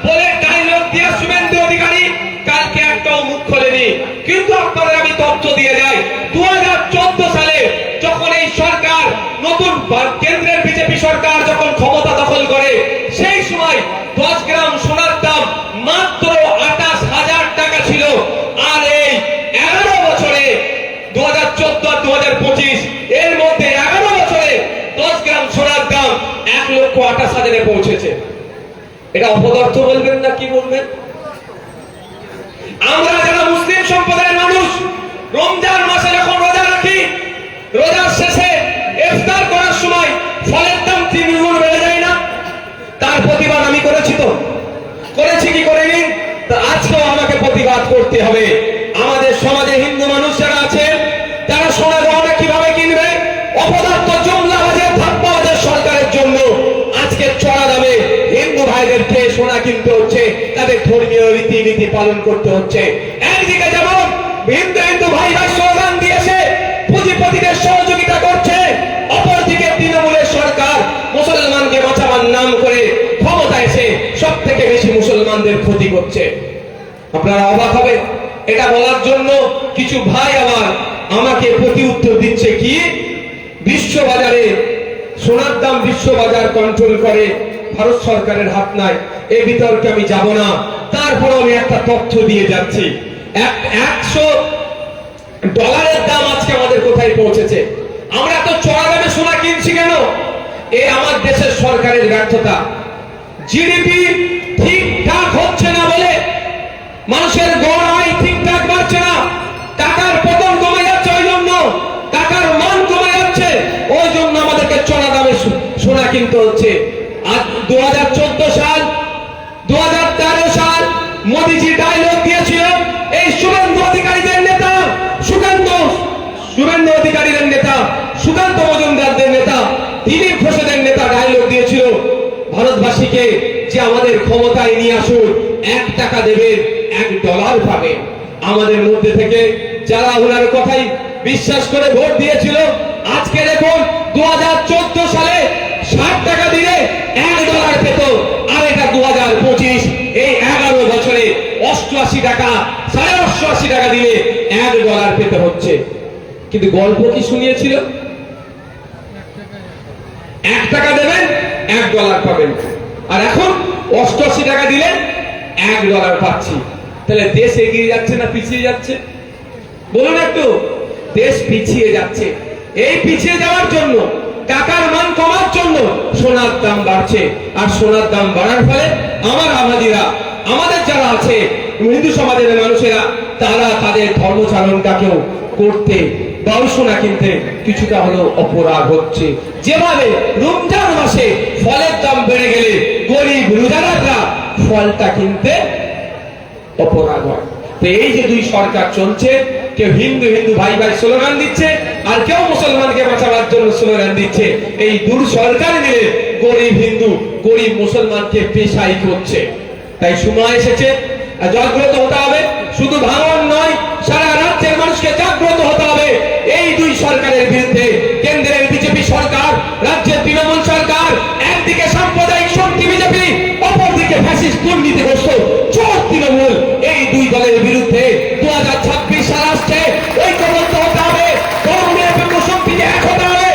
Speaker 1: বলে ডায়লগ দিয়ে শুভেন্দু অধিকারী কালকে একটাও মুখ খোলেনি। কিন্তু আপনাদের আমি তথ্য দিয়ে যাই, 2014 সালে যখন এই সরকার, নতুন কেন্দ্রের বিজেপি সরকার যখন ক্ষমতা দখল করে, সেই সময় 10 গ্রাম সোনার দাম মাত্র 28,000 টাকা ছিল। আর এই 11 বছরে 2014 আর 2025 এর মধ্যে 11 বছরে 10 গ্রাম সোনার দাম 1,28,000-এ পৌঁছেছে। এটা অপদার্থ বলবেন না কি বলবেন? আমরা যারা মুসলিম সম্প্রদায়ের মানুষ, রমজান মাসে যখন রোজা রাখি, রোজার শেষে ইফতার করার সময় ফলের দাম 3 গুণ বেড়ে যায় না? তার প্রতিবাদ আমি করেছি তো, করেছি কি করিনি? তা আজকেও আমাকে প্রতিবাদ করতে হবে। আমাদের সমাজে হিন্দু মানুষ যারা আছে, তারা সোনা গহনা কিভাবে কিনবে? অপদার্থ জুমলাবাজের ধাপ্পাবাজের সরকারের জন্য আজকে চড়া দামে হিন্দু ভাইদেরকে সোনা কিনতে হচ্ছে, তাদের ধর্মীয় রীতিনীতি পালন করতে হচ্ছে। একদিকে যেমন হিন্দু হিন্দু ভাই ভাই স্লোগান দিয়েছে, পুঁজিপতিদের সহযোগিতা করছে, অপর
Speaker 2: সরকার মুসলমানকে বাঁচাবার নাম করে ক্ষমতা এসে সব থেকে বেশি মুসলমানদের ক্ষতি করছে। আপনারা অবাক হবে, এটা বলার জন্য কিছু ভাই আবার আমাকে প্রতি উত্তর দিচ্ছে কি, বিশ্ববাজারে সোনার দাম বিশ্ববাজার কন্ট্রোল করে ভারত সরকারের হাত নাই, এই বিতর্কে আমি যাব না। তারপর আমি একটা তথ্য দিয়ে যাচ্ছি, $100 দাম আজকে আমাদের কোথায় পৌঁছেছে। আমরা এত চড়া দামে সোনা কিনছি কেন? এই আমার দেশের সরকারের ব্যর্থতা। জিডিপি ঠিকঠাক হচ্ছে না বলে মানুষের গড় আয় ঠিকঠাক বাড়ছে না, টাকার পতন কমে যাচ্ছে, ওই জন্য টাকার মান কমে যাচ্ছে, ওই জন্য আমাদেরকে চড়া দামে সোনা কিনতে হচ্ছে। আর 2014 সাল 2013 সাল মোদীজি ডায়লগ দিয়েছিল, এই শুভেন্দু অধিকারীদের নেতা সুকান্ত মজুমদারদের নেতা দিলীপ ঘোষেদের নেতা ডায়লগ দিয়েছিল ভারতবাসীকে যে আমাদের ক্ষমতায় নিয়ে আসুন, $1 দেবেন $1 পাবে। আমাদের মধ্যে থেকে যারা ওনার কথাই বিশ্বাস করে ভোট দিয়েছিল, আজকে দেখুন 2014 সালে $60 দিলে $1 পেত, আর এটা 2025 এই 11 বছরে $88, $88.5 দিলে $1 পেতে হচ্ছে। কিন্তু গল্প কি শুনিয়েছিল? $1 দেবেন $1 পাবেন, আর এখন $88 দিলে $1 পাচ্ছি। তাহলে দেশ এগিয়ে যাচ্ছে না পিছিয়ে যাচ্ছে? বলুন একটু। দেশ পিছিয়ে যাচ্ছে। এই পিছিয়ে যাওয়ার জন্য, টাকার মান কমার জন্য সোনার দাম বাড়ছে, আর সোনার দাম বাড়ার ফলে আমার আবাদীরা, আমাদের যারা আছে হিন্দু সমাজের মানুষেরা, তারা তাদের ধর্মচারণটাকেও করতে বা সোনা কিনতে কিছুটা হলেও অপরাধ হচ্ছে। যেভাবে রমজান মাসে ফলের দাম বেড়ে গেলে গরিব রোজাদাররা ফলটা কিনতে অপরাধ হয়। তো এই যে দুই সরকার চলছে, কেউ হিন্দু হিন্দু ভাই ভাই স্লোগান দিচ্ছে, আর কেউ মুসলমানকে বাঁচাবার জন্য স্লোগান দিচ্ছে। এই দুই সরকার মিলে গরিব হিন্দু গরিব মুসলমানকে পেশাই করছে। তাই সময় এসেছে জাগ্রত হতে হবে। শুধু ভাঙন নয়, সারা রাজ্যের মানুষকে জাগ্রত হতে হবে এই দুই সরকারের বিরুদ্ধে। কেন্দ্রের বিজেপি সরকার, রাজ্যের তৃণমূল সরকার, একদিকে সাম্প্রদায়িক শক্তি বিজেপি, অপরদিকে ফ্যাসিস্ট দুর্নীতিগ্রস্ত চোর তৃণমূল, এই দুই দলের বিরুদ্ধে 2026 সাল আসছে, ঐক্যবদ্ধ হতে হবে, ধর্মনিরপেক্ষ শক্তিকে এক হতে হবে,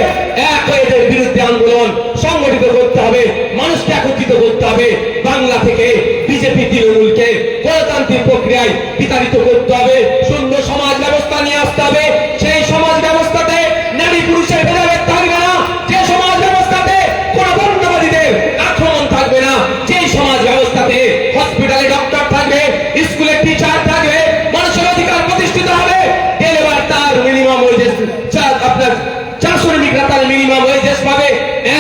Speaker 2: এক হয়ে এদের বিরুদ্ধে আন্দোলন সংগঠিত করতে হবে, মানুষকে একত্রিত করতে হবে। বাংলা থেকে বিজেপি তৃণমূলকে গণতান্ত্রিক প্রক্রিয়ায় বিতাড়িত করতে হবে, সুন্দর সমাজ ব্যবস্থা নিয়ে আসতে হবে। সেই সমাজ ব্যবস্থাতে নারী পুরুষের ভেদাভেদ থাকবে না, যে সমাজ ব্যবস্থাতে কোন বর্ণবাদীদের আক্রমণ থাকবে না, যে সমাজ ব্যবস্থাতে হসপিটালে ডক্টর থাকবে, স্কুলে টিচার থাকবে, মানুষের অধিকার প্রতিষ্ঠিত হবে। ডেলিভার তার মিনিমাম ওয়েজেস, আপনার 4 শ্রমিকরা তার মিনিমাম ওয়েজেস পাবে।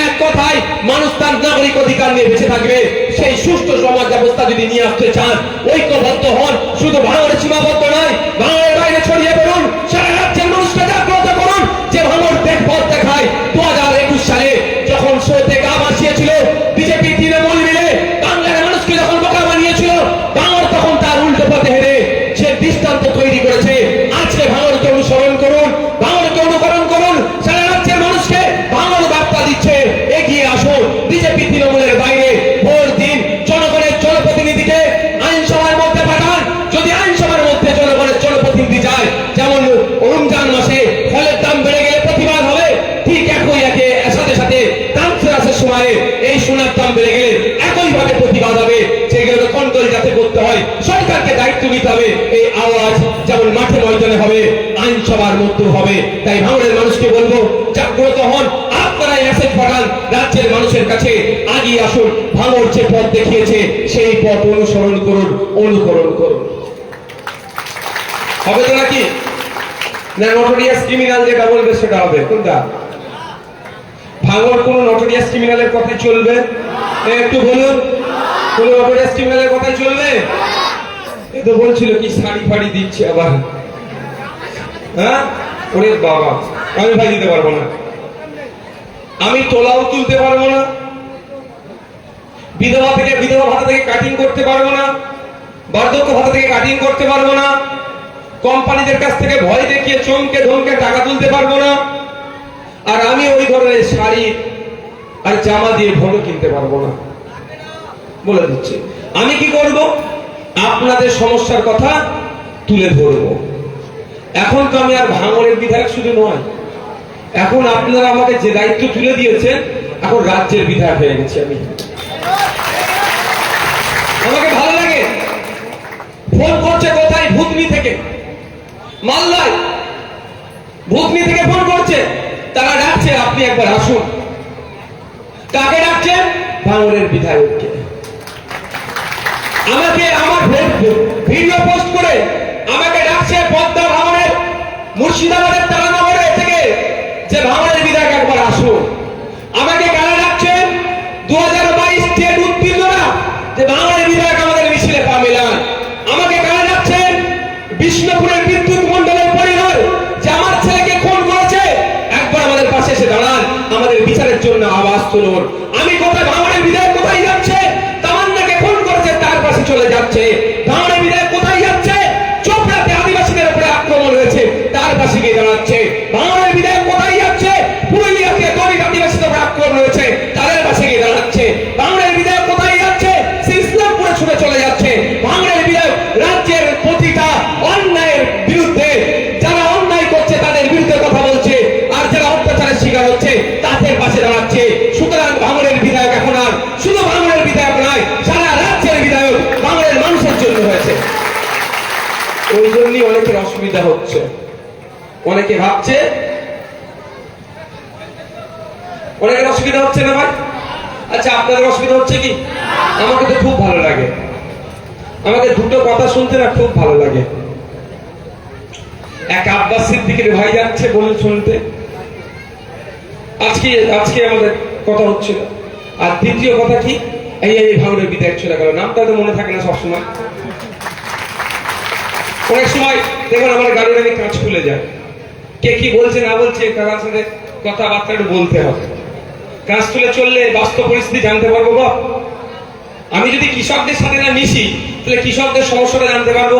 Speaker 2: এক কথায় মানুষ তার নাগরিক অধিকার নিয়ে বেঁচে থাকবে। সেই সুষ্ঠু সমাজ ব্যবস্থা যদি নিয়ে আসতে চান, ঐক্যবদ্ধ হন। শুধু ভাঙড়ে সীমাবদ্ধ নয়, ভাঙড়ের বাইরে ছড়িয়ে পড়ুন, সারা রাজ্যের মানুষকে জাগ্রত করুন। যে ভাঙড় পথ দেখায় 2021 সালে যখন শোতে গা ভাসিয়েছিল বিজেপি তৃণমূল মিলে, বাংলার মানুষকে যখন বোকা বানিয়েছিল, ভাঙড় তখন তার উল্টো পথে হেরে সে দৃষ্টান্ত তৈরি করেছে। আজকে ভাঙড়কে অনুসরণ করুন, ভাঙড়কে অনুকরণ করুন। সারা রাজ্যের মানুষকে ভাঙড় বার্তা দিচ্ছে, এগিয়ে আসুন, বিজেপি তৃণমূলের বাইরে ভোট দিন, জনগণের জনপ্রতিনিধিকে আইনসভার মধ্যে পাঠান। যদি আইনসভার মধ্যে জনগণের জনপ্রতিনিধি যায়, যেমন রমজান মাসে ফলের দাম বেড়ে গেলে প্রতিবাদ হবে, ঠিক একই সাথে সাথে দামসের সময়ে এই সোনার দাম বেড়ে গেলে একইভাবে প্রতিবাদ হবে। সেগুলো কন্ট্রোল যাতে করতে হয়, সরকারকে দায়িত্ব নিতে হবে। এই আওয়াজ যেমন মাঠে ময়দানে হবে, আইনসভার মধ্যে হবে। তাই ভাঙড়ের মানুষকে বলবো, জাগ্রত হন, আপনারাই মেসেজ পাঠান রাজ্যের মানুষের কাছে, আগিয়ে আসুন। ভাঙড় যে পথ দেখিয়েছে সেই পথ অনুসরণ করুন, অনুকরণ করুন। হবে তো নাকি? না নটোরিয়াস ক্রিমিনাল যেটা বলবে সেটা হবে? কোনটা? ভাঙড় কোন নটোরিয়াস ক্রিমিনালের কথাই চলবে? একটু বলুন, কোন নটোরিয়াস ক্রিমিনালের কথাই চলবে? এ তো বলছিল কি শাড়ি ফাড়ি দিচ্ছে আবার, হ্যাঁ? ওরে বাবা, আমি ভাই দিতে পারবো না, আমি তোলাও তুলতে পারবো না, বিধবা ভাতা থেকে কাটিং করতে পারবো না, বার্ধক্য ভাতা থেকে কাটিং করতে পারবো না, কোম্পানিদের কাছ থেকে ভয় দেখিয়ে চমকে ধমকে টাকা তুলতে পারবো না। আর আমি ওই ধরনের শাড়ি আর জামা দিয়ে ভোটও কিনতে পারবো না, বলে দিচ্ছি। আমি কি করব? আপনাদের সমস্যার কথা তুলে ধরবো। এখন তো আমি আর ভাঙড়ের বিধায়ক শুধু নয়, এখন আপনারা আমাকে যে দায়িত্ব তুলে দিয়েছেন, এখন রাজ্যের বিধায়ক হয়ে গেছি আমি। আমাকে ভালো লাগে। ফোন করছে কোথায়? ভুতনি থেকে, মালদায় ভুতনি থেকে ফোন করছে। তারা ডাকছে আপনি একবার আসুন। কাকে ডাকছে? ভাঙড়ের বিধায়ককে। আমাকে আমার ভিডিও পোস্ট করে আমাকে ডাকছে পদ্মা ভাঙড়ের, মুর্শিদাবাদের তারানগরে থেকে, যে ভাঙড়ের বিধায়ক একবার আসুন। আমাকে কারা ডাকছেন? 2022 স্টেট উত্তীর্ণরা, যে ভাঙড়ের বিধায়ক আমাদের মিছিলে পা মেলান। আমাকে কারা ডাকছেন? বিষ্ণুপুরের বিদ্যুৎ মন্ডলের পরিবার, যে আমার ছেলেকে খুন করেছে, একবার আমাদের পাশে এসে দাঁড়ান, আমাদের বিচারের জন্য আওয়াজ তুলুন। আমি কোথায়? ভাঙড়ের বিধায়ক কোথায় যাচ্ছে? তামান্নাকে খুন করেছে, তার পাশে চলে যাচ্ছে। ভাঙড়ের বিধায়ক কোথায় যাচ্ছে? চোপড়াতে আদিবাসীদের উপরে আক্রমণ হয়েছে, তার পাশে গিয়ে দাঁড়াচ্ছে। ভাঙড়ের বিধায়ক কোথায় যাচ্ছে? পুরুলিয়াতে দলিত আদিবাসীদের উপরে আক্রমণ হয়েছে, তাদের পাশে গিয়ে দাঁড়াচ্ছে। ভাঙড়ের বিধায়ক কোথায় যাচ্ছে? সে ইসলামপুরে ছুটে চলে যাচ্ছে। ভাঙড়ের বিধায়ক রাজ্যের প্রতিটা অন্যায়ের বিরুদ্ধে, যারা অন্যায় করছে তাদের বিরুদ্ধে কথা বলছে, আর যারা অত্যাচারের শিকার হচ্ছে তাদের পাশে দাঁড়াচ্ছে। সুতরাং ভাঙড়ের বিধায়ক এখন আর শুধু ভাঙড়ের বিধায়ক নয়, সারা রাজ্যের বিধায়ক ভাঙড়ের মানুষের জন্য হয়েছে। ওই জন্যই অনেকের অসুবিধা হচ্ছে। অনেকে ভাবছে, অনেকের অসুবিধা হচ্ছে না ভাই? আচ্ছা, আপনাদের অসুবিধা হচ্ছে কি? আমাকে তো খুব ভালো লাগে, আমাকে দুটো কথা শুনতে না খুব ভালো লাগে। এক আব্বাস সিদ্দিকীর ভাই যাচ্ছে বলে শুনতে, আজকে আজকে আমাদের কথা হচ্ছিল। আর দ্বিতীয় কথা কি, এই ভাঙড়ের বিধায়ক চলে গেল, নামটা তো মনে থাকে না সবসময়। অনেক সময় দেখুন আমার গাড়ির আমি কাঁচ খুলে যায়, কে কি বলছে না বলছে কারোর সাথে কথাবার্তা একটু বলতে হবে। কাঁচ তুলে চললে বাস্তব পরিস্থিতি জানতে পারবো। বা আমি যদি কৃষকদের সাথে না মিশি, তাহলে কৃষকদের সমস্যাটা জানতে পারবো।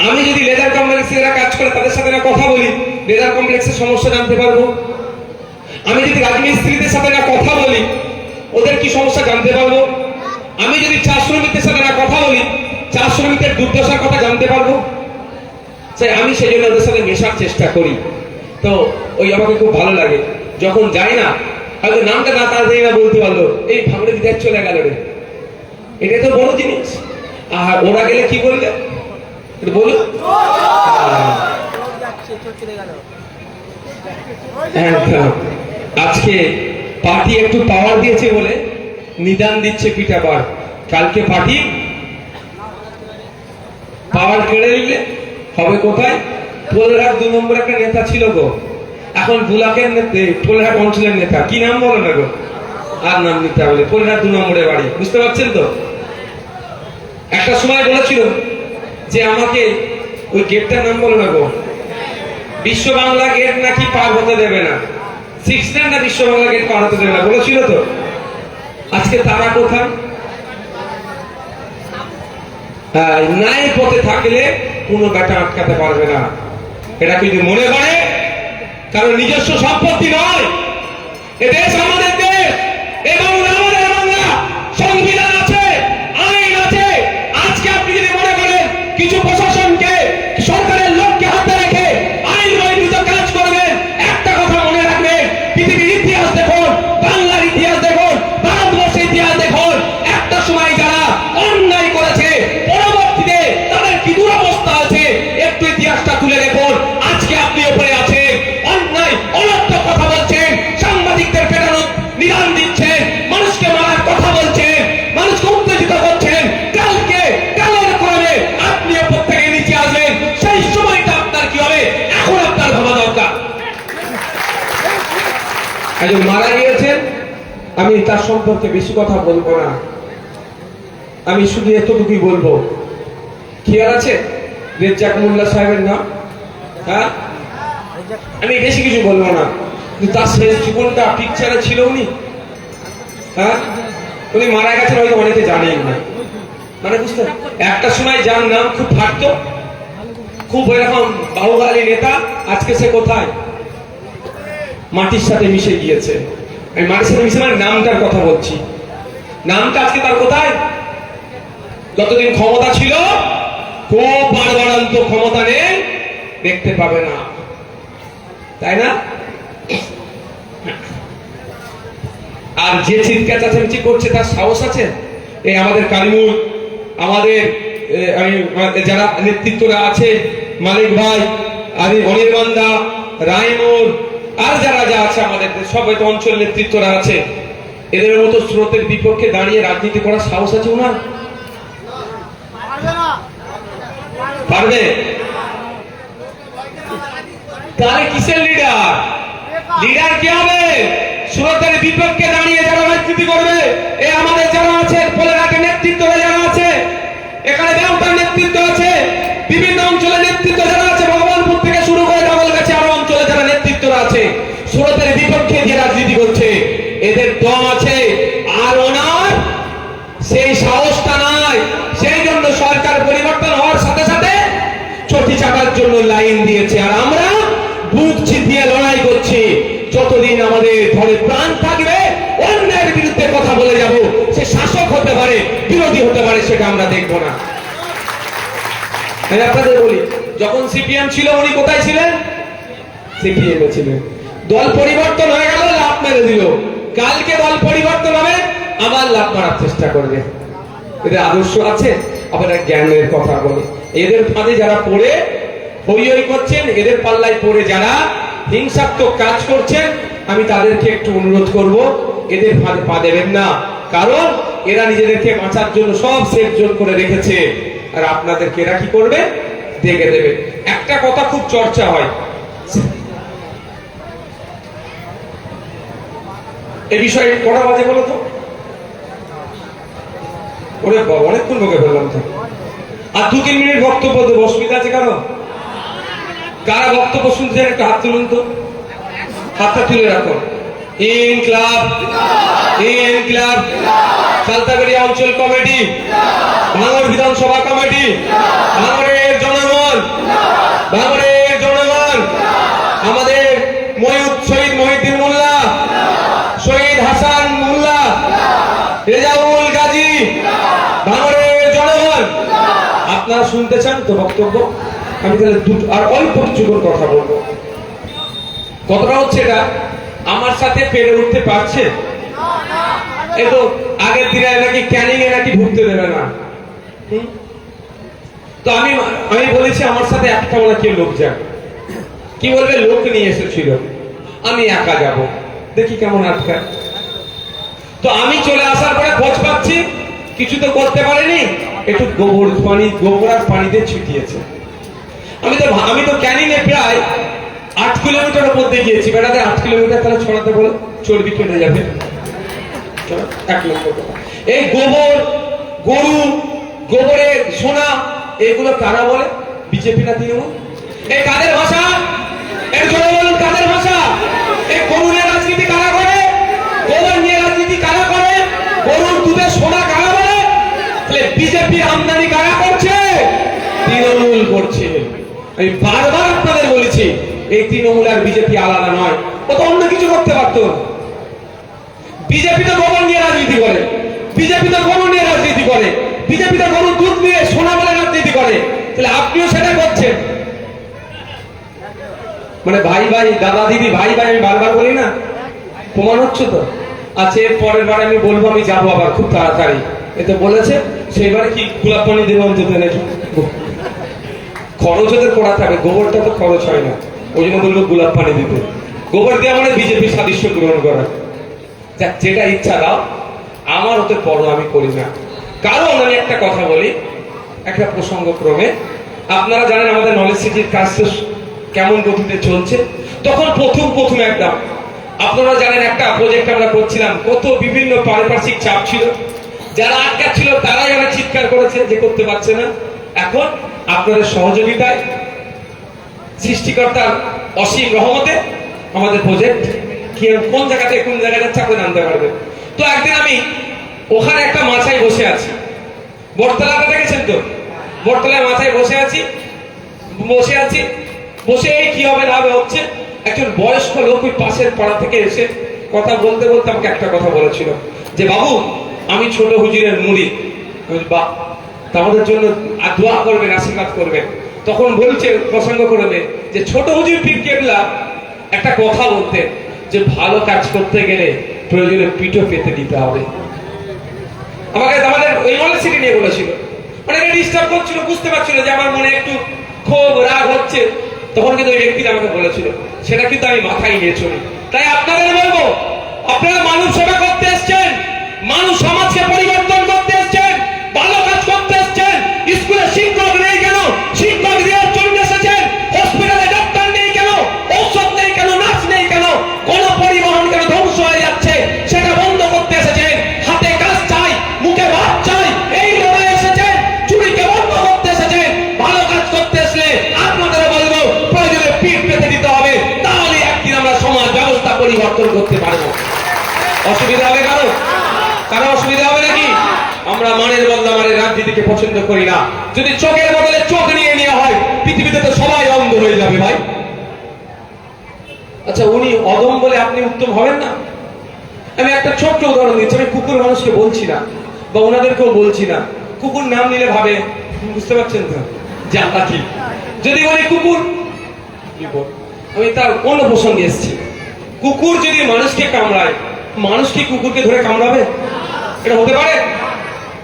Speaker 2: আমি যদি লেদার কমপ্লেক্সে এরা কাজ করে তাদের সাথে না কথা বলি, লেদার কমপ্লেক্সের সমস্যা জানতে পারবো। আমি যদি রাজমিস্ত্রিদের সাথে না কথা বলি, ওদের কি সমস্যা জানতে পারবো। আমি যদি চা শ্রমিকদের সাথে না কথা বলি, চা শ্রমিকের দুর্দশার কথা জানতে পারবো। আমি সেই জন্য ওদের সাথে মেশার চেষ্টা করি। তো ওই আমাকে খুব ভালো লাগে যখন যাই না, হয়তো নামটা না তাড়াতাড়ি না বলতে পারলো, এই ভাঙড়ের বিধায়ক চলে গেল রে, এটা তো বড় জিনিস। আর ওরা গেলে কি বলবে বলুন? আজকে পার্টি একটু পাওয়ার দিয়েছে বলে নিদান দিচ্ছে পিঠাবার, কালকে পার্টি পাওয়ার কেড়ে নিলে হবে কোথায়? টোলহাট 2 নম্বর একটা নেতা ছিল গো, এখন বুলাকের টোলহাট অঞ্চলের নেতা, কি নাম বলো না গো, আর নাম নিতে হবে। টোলহাট 2 নম্বরে বাড়ি, বুঝতে পারছেন তো? একটা সময় বলেছিল যে আমাকে ওই গেটটার নাম বলো না গো, বিশ্ব বাংলা গেট নাকি পার হতে দেবে না, 6 না বিশ্ব বাংলা গেট পার হতে দেবে না বলেছিল তো। আজকে তারা কোথায়? ন্যায় পথে থাকলে কোনো ব্যাটা আটকাতে পারবে না, এটা যদি মনে করে। কারণ নিজস্ব সম্পত্তি নয়, এ দেশ আমাদের দেশ এবং আমাদের বাংলা, সংবিধান আছে, আইন আছে। আজকে আপনি যদি মনে করেন কিছু প্রশাসনকে, সরকারের লোককে হাতে রেখে আইন বহির্ভূত কাজ করবেন, একটা কথা মনে রাখবেন, পৃথিবীর ইতিহাস দেখুন, বাংলার ইতিহাস দেখুন, ভারতবর্ষের ইতিহাস দেখুন, একটা সময় যারা অন্যায় করেছে পরবর্তীতে তাদের কি দুরবস্থা আছে, একটু ইতিহাসটা তুলে দেখুন। আজকে আপনি উপরে আছেন, অন্যায় অনর্থ কথা বলছেন, সাংবাদিকদের পেটানোর নিদান দিচ্ছেন, মানুষকে মারার কথা বলছেন, মানুষকে উত্তেজিত করছেন। কালকে কালের ক্রমে আপনি উপর থেকে নিচে আসবেন, সেই সময়টা আপনার কি হবে এখন আপনার ভাবা দরকার। একজন মারা গিয়েছেন, আমি তার সম্পর্কে বেশি কথা বলবো না, আমি শুধু এতটুকুই বলবো, খেয়াল আছে রেজ্জাক মোল্লা সাহেবের নাম? হ্যাঁ, আমি বেশি কিছু বলবো না, কিন্তু তার শেষ জীবনটা পিকচারে ছিল উনি। হ্যাঁ, উনি মারা গেছেন হয়তো অনেকে জানেন না, মানে বুঝতে একটা সময় যার নাম খুব থাকতো, খুব এরকম বাহুবলী নেতা, আজকে সে কোথায়? মাটির সাথে মিশে গিয়েছে। আমি মাটির সাথে মিশে মানে নামটার কথা বলছি। নামটা আজকে তার কোথায়? যতদিন ক্ষমতা ছিল খুব বাড়বাড়ান্ত ক্ষমতা নেই, দেখতে পাবে না, তাই না? আর যে চিৎকার চেঁচামেচি করছে তার সাহস আছে? এই আমাদের কালিমুল, আমাদের যারা নেতৃত্বরা আছে, মালিক ভাই, অনির্বাণদা, রায়মুল, আর যারা যা আছে আমাদের সবাই তো অঞ্চল নেতৃত্বরা আছে, এদের মতো স্রোতের বিপক্ষে দাঁড়িয়ে রাজনীতি করার সাহস আছে ওনার? পারবে? তাহলে কিসের লিডার? লিডার কি হবে? স্রোতের বিপক্ষে দাঁড়িয়ে যারা রাজনীতি করবে, এ আমাদের যারা আছে, পোলেরহাটের নেতৃত্বরা যারা আছে, এখানে দেওতার নেতৃত্ব আছে, বিভিন্ন অঞ্চলের নেতৃত্ব যারা আছে, ভগবানপুর থেকে শুরু করে ডাবলগাছি আরো অঞ্চলে যারা নেতৃত্বরা আছে, স্রোতের বিপক্ষে যে রাজনীতি করছে, এদের দম আছে। আর ওনার সেই সাহসটা নাই। সেই জন্য সরকার পরিবর্তন হওয়ার সাথে সাথে চটি চাটার জন্য লাইন দিয়েছে। আর আমরা বুক চিতিয়ে লড়াই করছি। যতদিন আমাদের ঘরে প্রাণ থাকবে অন্যায়ের বিরুদ্ধে কথা বলে যাব। সে শাসক হতে পারে, বিরোধী হতে পারে, সেটা আমরা দেখবো না। আমি আপনাদের বলি, যখন সিপিএম ছিল উনি কোথায় ছিলেন? সিপিএম এ ছিলেন। দল পরিবর্তন হয়ে গেল, লাভ মেরে দিল। কালকে দল পরিবর্তন হবে, আবার লাভ মারার চেষ্টা করবে। এদের আদর্শ আছে? আপনারা জ্ঞানের কথা বলে, এদের ফাঁদে যারা পড়ে হই হই করছেন, এদের পাল্লায় পড়ে যারা হিংসাত্মক কাজ করছেন, আমি তাদেরকে একটু অনুরোধ করব, এদের ফাঁদে পা দেবেন না। কারণ এরা নিজেদেরকে বাঁচার জন্য সব সেফ জোন করে রেখেছে, আর আপনাদেরকে এরা কি করবে? দেখে দেবে। একটা কথা খুব চর্চা হয়, এ বিষয়ে কটা বাজে বলো তো? ওরে বাবা, অনেকক্ষণ বকে ফেললাম তো। আর 2-3 মিনিট বক্তব্য দেবো, অসুবিধা আছে কারো? কারা বক্তব্য শুনতে চান একটু হাত তুলুন তো, হাতটা তুলে রাখুন। ইনকিলাব, ইনকিলাব, সালতাবেড়িয়া অঞ্চল কমিটি, ভাঙড় বিধানসভা কমিটি, ভাঙড়ের জনগণ, ভাঙড়ের জনগণ, আমাদের শহীদ মহিউদ্দিন মোল্লা, শহীদ হাসান মোল্লা, রেজাউল গাজী, ভাঙড়ের জনগণ। আপনারা শুনতে চান তো বক্তব্য? আমি তাহলে দুটো আর অল্প কিছুক্ষণ কথা বলবো। কথাটা হচ্ছে এটা, আমার সাথে পেরে উঠতে পারছে? এই তো আগের দিনে নাকি ক্যানিং এ নাকি ঢুকতে দেবে না। তো আমি বলেছি আমার সাথে একটা বলে কেউ লোক যাক, কি বলবে? লোক নিয়ে এসেছিল, আমি একা যাব, দেখি কেমন আটকায়। তো আমি চলে আসার পরে খোঁজ পাচ্ছি কিছু তো করতে পারেনি, একটু গোবর পানি, গোবর আর পানিতে ছিটিয়েছে। আমি তো ক্যানিং এ প্রায় 8 কিলোমিটার উপর দিয়ে গিয়েছি। বেড়াতে 8 কিলোমিটার তাহলে ছড়াতে বলে চর্বি কেটে যাবে। 1 নম্বর কথা, এই গোবর, গরু, গোবরের সোনা, এগুলো কারা বলে? বিজেপি না তৃণমূল? এই কাদের ভাষা? এর জন্য বলুন কাদের ভাষা? এই গরু নিয়ে রাজনীতি কারা করে? গোবর নিয়ে রাজনীতি কারা করে? গরুর দুধের সোনা কারা বলে? তাহলে বিজেপির আমদানি কারা করছে? তৃণমূল করছে। আমি বারবার আপনাদের বলেছি, এই তৃণমূল আর বিজেপি আলাদা নয়। ও তো অন্য কিছু করতে পারতো। বিজেপি তো গোবর নিয়ে রাজনীতি করে, বিজেপি তো গরু নিয়ে রাজনীতি করে, বিজেপি তো গরুর দুধ নিয়ে সোনা বলে রাজনীতি করে। তাহলে আপনিও সেটা করছেন। মানে ভাই ভাই, দাদা দিদি, ভাই ভাই, আমি বারবার বলি না, প্রমাণ হচ্ছে তো। আচ্ছা, এর পরের বার আমি বলবো আমি যাবো আবার খুব তাড়াতাড়ি। এতে বলেছে সেইবারে কি গোলাপ পানি দেবো অন্তত নাকি? খরচ ওদের করা থাকে, গোবরটা তো খরচ হয় না, ওই জন্য বলবো গোলাপ পানি দিতে। গোবর দিয়ে মানে বিজেপি সাদৃশ্য গ্রহণ করা। যাক, যেটা ইচ্ছা দাও, আমার ওতে বড় আমি করি না। কারণ আমি একটা কথা বলি, একটা প্রসঙ্গ ক্রমে, আপনারা জানেন আমাদের নলেজ সিটির কাজ কেমন গতিতে চলছে। তখন প্রথম একদম আপনারা জানেন একটা প্রজেক্ট আমরা করছিলাম, কত বিভিন্ন পারিপার্শ্বিক চাপ ছিল, যারা আটকা ছিল তারাই অনেক চিৎকার করেছে যে করতে পারছে না। এখন আপনাদের সহযোগিতায়, সৃষ্টিকর্তার অসীম রহমতে আমাদের প্রজেক্ট কোন জায়গা থেকে কোন জায়গায় যাচ্ছে আপনি জানতে পারবেন। তো একদিন আমি ওখানে একটা মাথায় বসে আছি, বটতলাটা দেখেছেন তো? বটতলায় মাথায় বসে আছি, বসে এই কি হবে না হবে হচ্ছে। একজন বয়স্ক লোক ওই পাশের পাড়া থেকে এসে
Speaker 1: কথা বলতে বলতে আমাকে একটা কথা বলেছিল যে বাবু আমি ছোট হুজুরের মুরিদ। বা আমাদের জন্য দোয়া করবেন, আশীর্বাদ করবেন। তখন বলছে প্রসঙ্গ করবে যে ছোট হুজুর পীর কেবলা একটা কথা বলতে যে ভালো কাজ করতে গেলে প্রয়োজনে পিঠও পেতে দিতে হবে। আমাকে আমাদের ওই ইউনিভার্সিটি নিয়ে বলেছিল, মানে ডিস্টার্ব করছিল, বুঝতে পারছিল যে আমার মনে একটু ক্ষোভ রাগ হচ্ছে। তখন কিন্তু ওই ব্যক্তিটা আমাকে বলেছিল, সেটা কিন্তু আমি মাথায় নিয়ে চলি। তাই আপনাদের বলবো, আপনারা মানব সেবা করতে এসছেন, মানুষ সমাজকে পরিবর্তন করতে এসছেন, ভালো কাজ করতে এসছেন। স্কুলে শিক্ষক নেই কেন? শিক্ষক দেওয়ার জন্য এসেছেন। হসপিটালে ডাক্তার নেই কেন? ঔষধ নেই কেন? নার্স নেই কেন? কোন পরিবহন কেন ধ্বংস হয়ে যাচ্ছে সেটা বন্ধ করতে এসেছেন। হাতে কাজ চাই, মুখে ভাত চাই, এই লড়াই এসেছেন। চুরিকে বন্ধ করতে এসেছেন। ভালো কাজ করতে আসলে আপনাদের বলবো প্রয়োজনে পিঠ পেতে দিতে হবে, তাহলে একদিন আমরা সমাজ ব্যবস্থা পরিবর্তন করতে পারবো। অসুবিধা হবে কারো? কারো অসুবিধা হবে নাকি? আমরা মানের বদলা মানের রাজনীতিকে পছন্দ করি না। যদি চোখের বদলে চোখ নিয়ে নেওয়া হয়, পৃথিবীতে তো সবাই অন্ধ হয়ে যাবে ভাই। আচ্ছা, উনি অদম বলে আপনি উত্তম হবেন না? আমি একটা ছোট্ট উদাহরণ দিচ্ছি। আমি কুকুর মানুষকে বলছি না, বা ওনাদেরকেও বলছি না। কুকুর নাম নিলে ভাবে, বুঝতে পারছেন তো যে আমরা কি। যদি বলি কুকুর, আমি তার অন্য প্রসঙ্গে এসেছি। কুকুর যদি মানুষকে কামড়ায়, মানুষ কি কুকুরকে ধরে কামড়াবে? এটা হতে পারে?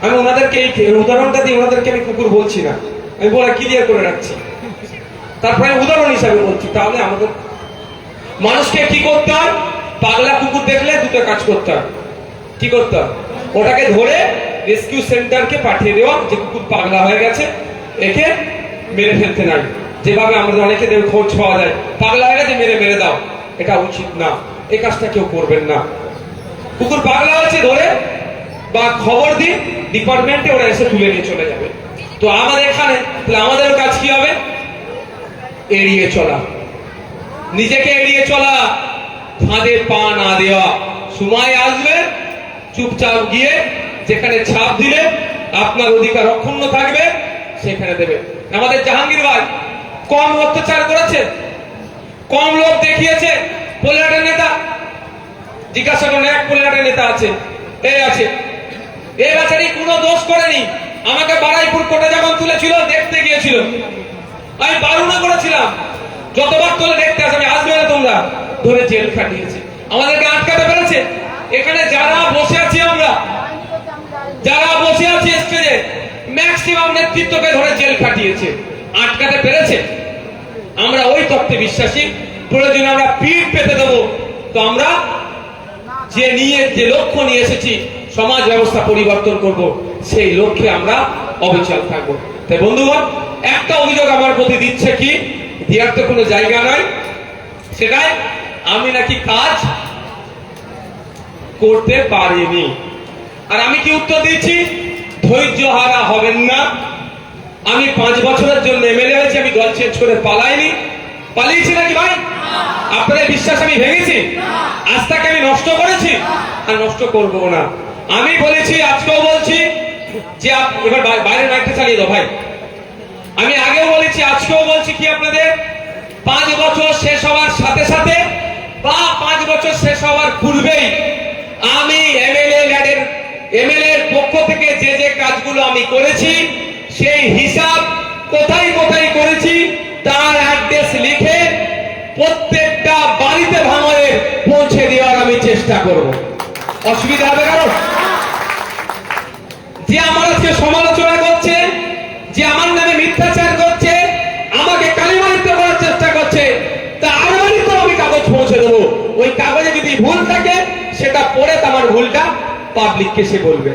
Speaker 1: আমি ওনাদেরকে এই উদাহরণটা দিয়ে ওনাদেরকে আমি কুকুর বলছি না, আমি বলা ক্লিয়ার করে রাখছি। তারপরে উদাহরণ হিসাবে বলছি। তাহলে আমাদের মানুষকে কি করতে হয়? পাগলা কুকুর দেখলে দুটো কাজ করতে হয়। কি করতে হয়? ওটাকে ধরে রেস্কিউ সেন্টারকে পাঠিয়ে দেওয়া, যে কুকুর পাগলা হয়ে গেছে, একে মেরে ফেলতে নাই। যেভাবে আমাদের অনেকে খোঁজ পাওয়া যায়, পাগলা হয়ে গেছে মেরে মেরে দাও, এটা উচিত না। এই কাজটা কেউ করবেন না। কুকুর পাগলা হয়েছে ধরে বা খবর দিন ডিপার্টমেন্টে, ওরা এসে তুলে নিয়ে চলে যাবে। তো আমাদের এখানে তাহলে আমাদের কাজ কি হবে? এড়িয়ে চলা, নিজেকে এড়িয়ে চলা, ফাঁদে পা না দেওয়া। সময় আসবে চুপচাপ গিয়ে যেখানে ছাপ দিলে আপনার অধিকার অক্ষুণ্ণ থাকবে সেখানে দেবে। আমাদের জাহাঙ্গীর ভাই কম অত্যাচার করেছে, কম লোক দেখিয়েছে। পোলাটের নেতা জিজ্ঞাসা করেন, এক পোলাটের নেতা আছে, এই আছে, এই বেচারি কোনো দোষ করেনি। আমাকে বারাইপুর কোর্টে যখন তুলেছিল দেখতে গিয়েছিল, আমি বারণ করেছিলাম যতবার তোলে দেখতে আসবে, আসবে না তোমরা, ধরে জেল খাটিয়েছে। আমাদেরকে আটকাতে পেরেছে। এখানে যারা বসে আছি, আমরা যারা বসে আছি স্টেজে, ম্যাক্সিমাম নেতৃত্বকে ধরে জেল খাটিয়েছে। আটকাতে পেরেছে। আমরা ওই তত্ত্বে বিশ্বাসী, প্রয়োজনে আমরা পিঠ পেতে দেবো। তো আমরা যে লক্ষ্য নিয়ে এসেছি, সমাজ ব্যবস্থা পরিবর্তন করব, সেই লক্ষ্যে আমরা অবিচল থাকবো। তাই বন্ধুগণ, একটা অভিযোগ আমার প্রতি দিচ্ছে, কি দেওয়ার তো কোনো জায়গা নয়, সেটাই আমি নাকি কাজ করতে পারিনি। আর আমি কি উত্তর দিচ্ছি? ধৈর্য হারা হবেন না। আমি 5 বছরের জন্য এমএলএ হয়েছি, আমি দল চেঞ্জ করে পালাইনি। পালিয়েছি নাকি ভাই? আপনাদের বিশ্বাস আমি ভেঙেছি? আস্থাকে আমি নষ্ট করেছি? আর নষ্ট করবো না। আমি বলেছি, আজকেও বলছি, যে এবার বাইরের মাইকটা চালিয়ে দাও ভাই। আমি আগেও বলেছি, আজকেও বলছি, কি আপনাদের 5 বছর শেষ হওয়ার সাথে সাথে বা 5 বছর শেষ হওয়ার পূর্বেই আমি এমএলএ পক্ষ থেকে যে কাজগুলো আমি করেছি, সেই হিসাব কোথায় কোথায় করেছি তার অ্যাড্রেস লিখে প্রত্যেকটা বাড়িতে ভাঙড়ে পৌঁছে দেওয়ার আমি চেষ্টা করব। অসুবিধা হবে কারো? যে আমার আজকে সমালোচনা করছে, যে আমার নামে মিথ্যাচার করছে, আমাকে কালিমালিপ্ত করার চেষ্টা করছে, তা আর বাড়িতে আমি কাগজ পৌঁছে দেবো। ওই কাগজে যদি ভুল থাকে সেটা পড়ে আমার ভুলটা পাবলিককে সে বলবে।